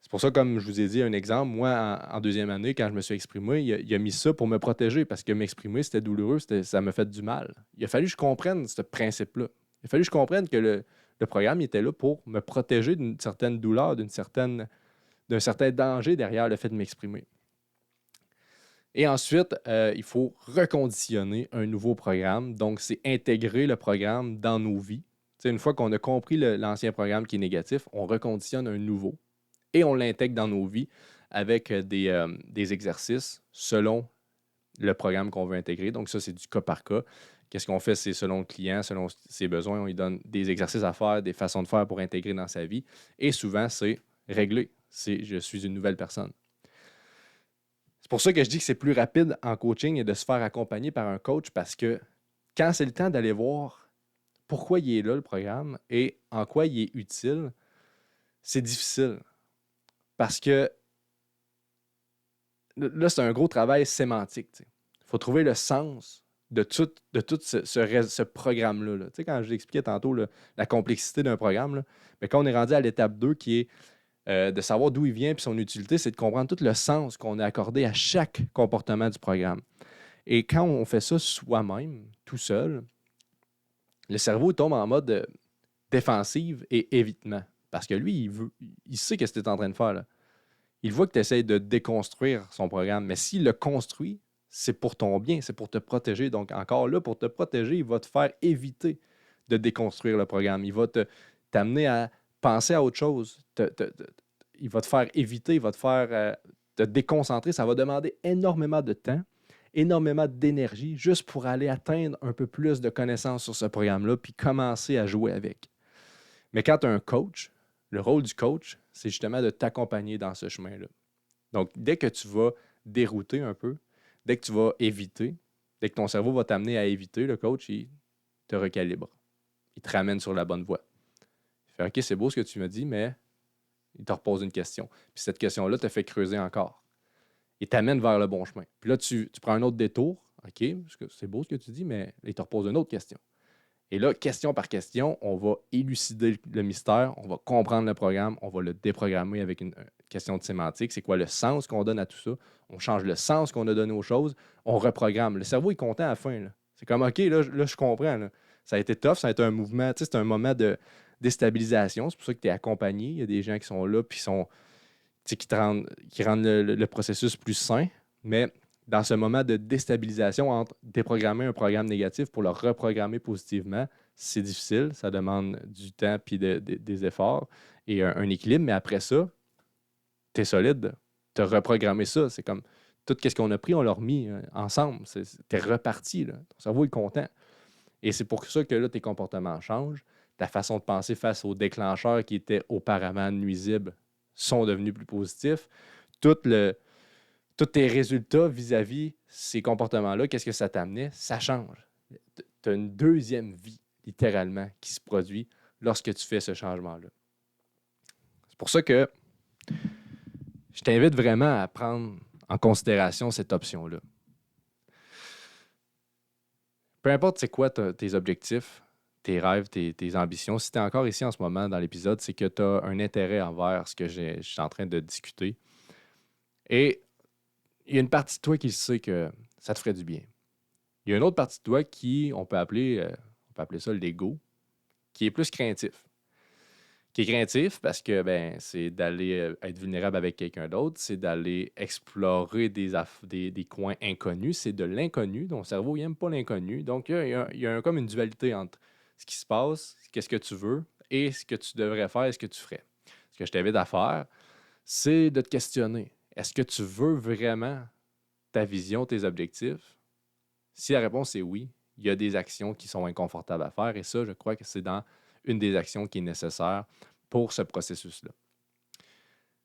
Speaker 1: C'est pour ça, comme je vous ai dit un exemple, moi, en 2e année, quand je me suis exprimé, il a mis ça pour me protéger parce que m'exprimer, c'était douloureux, ça me fait du mal. Il a fallu que je comprenne ce principe-là. Il a fallu que je comprenne que le programme était là pour me protéger d'une certaine douleur, d'un certain danger derrière le fait de m'exprimer. Et ensuite, il faut reconditionner un nouveau programme. Donc, c'est intégrer le programme dans nos vies. Une fois qu'on a compris l'ancien programme qui est négatif, on reconditionne un nouveau et on l'intègre dans nos vies avec des exercices selon le programme qu'on veut intégrer. Donc, ça, c'est du cas par cas. Qu'est-ce qu'on fait? C'est selon le client, selon ses besoins. On lui donne des exercices à faire, des façons de faire pour intégrer dans sa vie. Et souvent, c'est réglé. Je suis une nouvelle personne. C'est pour ça que je dis que c'est plus rapide en coaching et de se faire accompagner par un coach parce que quand c'est le temps d'aller voir pourquoi il est là, le programme, et en quoi il est utile, c'est difficile. Parce que là, c'est un gros travail sémantique. Il faut trouver le sens de tout ce programme-là. Là. Quand je l'expliquais tantôt, la complexité d'un programme, là, mais quand on est rendu à l'étape 2 qui est de savoir d'où il vient et son utilité, c'est de comprendre tout le sens qu'on a accordé à chaque comportement du programme. Et quand on fait ça soi-même, tout seul, le cerveau tombe en mode défensive et évitement. Parce que lui, il sait ce que tu es en train de faire. Là. Il voit que tu essaies de déconstruire son programme. Mais s'il le construit, c'est pour ton bien, c'est pour te protéger. Donc, encore là, pour te protéger, il va te faire éviter de déconstruire le programme. Il va t'amener à penser à autre chose. Il va te faire éviter, il va te faire te déconcentrer. Ça va demander énormément de temps, énormément d'énergie juste pour aller atteindre un peu plus de connaissances sur ce programme-là puis commencer à jouer avec. Mais quand tu as un coach, le rôle du coach, c'est justement de t'accompagner dans ce chemin-là. Donc, dès que tu vas dérouter un peu, dès que tu vas éviter, dès que ton cerveau va t'amener à éviter, le coach, il te recalibre. Il te ramène sur la bonne voie. Il fait « OK, c'est beau ce que tu me dis, mais il te repose une question. » Puis cette question-là te fait creuser encore. Il t'amène vers le bon chemin. Puis là, tu prends un autre détour. « OK, c'est beau ce que tu dis, mais il te repose une autre question. » Et là, question par question, on va élucider le mystère, on va comprendre le programme, on va le déprogrammer avec une question de sémantique. C'est quoi le sens qu'on donne à tout ça? On change le sens qu'on a donné aux choses, on reprogramme. Le cerveau est content à la fin. Là. C'est comme, OK, là je comprends. Là. Ça a été tough, ça a été un mouvement, c'est un moment de déstabilisation. C'est pour ça que tu es accompagné. Il y a des gens qui sont là puis qui rendent le processus plus sain. Mais dans ce moment de déstabilisation entre déprogrammer un programme négatif pour le reprogrammer positivement, c'est difficile, ça demande du temps puis des efforts et un équilibre, mais après ça, tu es solide, tu as reprogrammé ça. C'est comme tout ce qu'on a pris, on l'a remis ensemble. Tu es reparti, là. Ton cerveau est content. Et c'est pour ça que là, tes comportements changent. Ta façon de penser face aux déclencheurs qui étaient auparavant nuisibles sont devenus plus positifs. Tous tes résultats vis-à-vis ces comportements-là, qu'est-ce que ça t'amenait? Ça change. Tu as une deuxième vie, littéralement, qui se produit lorsque tu fais ce changement-là. C'est pour ça que je t'invite vraiment à prendre en considération cette option-là. Peu importe c'est quoi tes objectifs, tes rêves, tes ambitions. Si tu es encore ici en ce moment dans l'épisode, c'est que tu as un intérêt envers ce que je suis en train de discuter. Et il y a une partie de toi qui sait que ça te ferait du bien. Il y a une autre partie de toi qui, on peut appeler ça l'ego, qui est plus craintif. Qui est craintif parce que c'est d'aller être vulnérable avec quelqu'un d'autre, c'est d'aller explorer des coins inconnus, c'est de l'inconnu. Ton cerveau n'aime pas l'inconnu. Donc, comme une dualité entre ce qui se passe, qu'est-ce que tu veux, et ce que tu devrais faire et ce que tu ferais. Ce que je t'invite à faire, c'est de te questionner. Est-ce que tu veux vraiment ta vision, tes objectifs? Si la réponse est oui, il y a des actions qui sont inconfortables à faire et ça, je crois que c'est dans une des actions qui est nécessaire pour ce processus-là.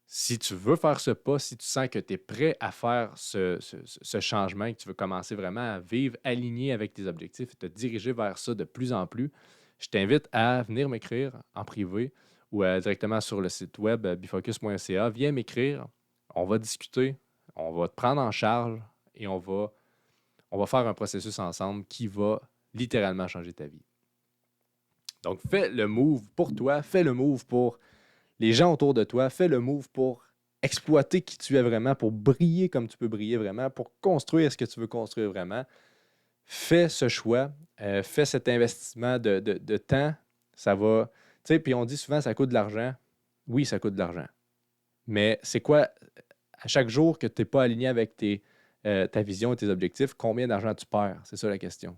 Speaker 1: Si tu veux faire ce pas, si tu sens que tu es prêt à faire ce changement et que tu veux commencer vraiment à vivre aligné avec tes objectifs et te diriger vers ça de plus en plus, je t'invite à venir m'écrire en privé ou directement sur le site web bifocus.ca. Viens m'écrire, on va discuter, on va te prendre en charge et on va faire un processus ensemble qui va littéralement changer ta vie. Donc, fais le move pour toi, fais le move pour les gens autour de toi, fais le move pour exploiter qui tu es vraiment, pour briller comme tu peux briller vraiment, pour construire ce que tu veux construire vraiment. Fais ce choix, fais cet investissement de temps. Ça va. Tu sais, puis on dit souvent ça coûte de l'argent. Oui, ça coûte de l'argent. Mais c'est quoi, à chaque jour que tu n'es pas aligné avec ta vision et tes objectifs, combien d'argent tu perds? C'est ça la question.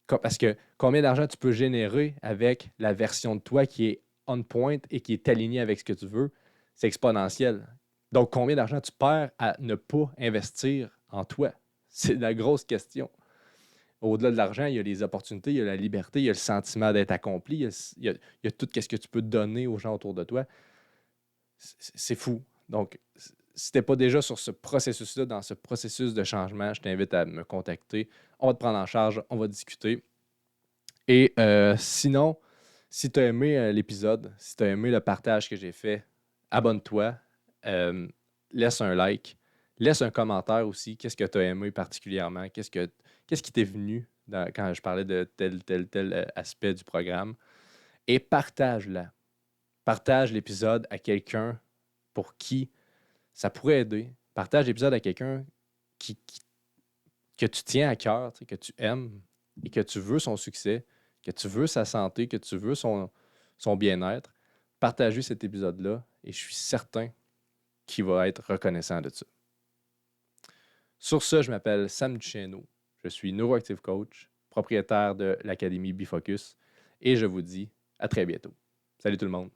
Speaker 1: Parce que combien d'argent tu peux générer avec la version de toi qui est on point et qui est alignée avec ce que tu veux, c'est exponentiel. Donc, combien d'argent tu perds à ne pas investir en toi? C'est la grosse question. Au-delà de l'argent, il y a les opportunités, il y a la liberté, il y a le sentiment d'être accompli, il y a tout ce que tu peux donner aux gens autour de toi. C'est fou. Donc, si tu n'es pas déjà sur ce processus-là, dans ce processus de changement, je t'invite à me contacter. On va te prendre en charge, on va discuter. Et sinon, si tu as aimé l'épisode, si tu as aimé le partage que j'ai fait, abonne-toi, euh, laisse un like, laisse un commentaire aussi. Qu'est-ce que tu as aimé particulièrement? Qu'est-ce qui t'est venu quand je parlais de tel aspect du programme? Et partage-la. Partage l'épisode à quelqu'un pour qui ça pourrait aider. Partage l'épisode à quelqu'un que tu tiens à cœur, que tu aimes et que tu veux son succès, que tu veux sa santé, que tu veux son bien-être. Partagez cet épisode-là et je suis certain qu'il va être reconnaissant de ça. Sur ce, je m'appelle Sam Duchesneau. Je suis neuroactive coach, propriétaire de l'Académie Bifocus et je vous dis à très bientôt. Salut tout le monde.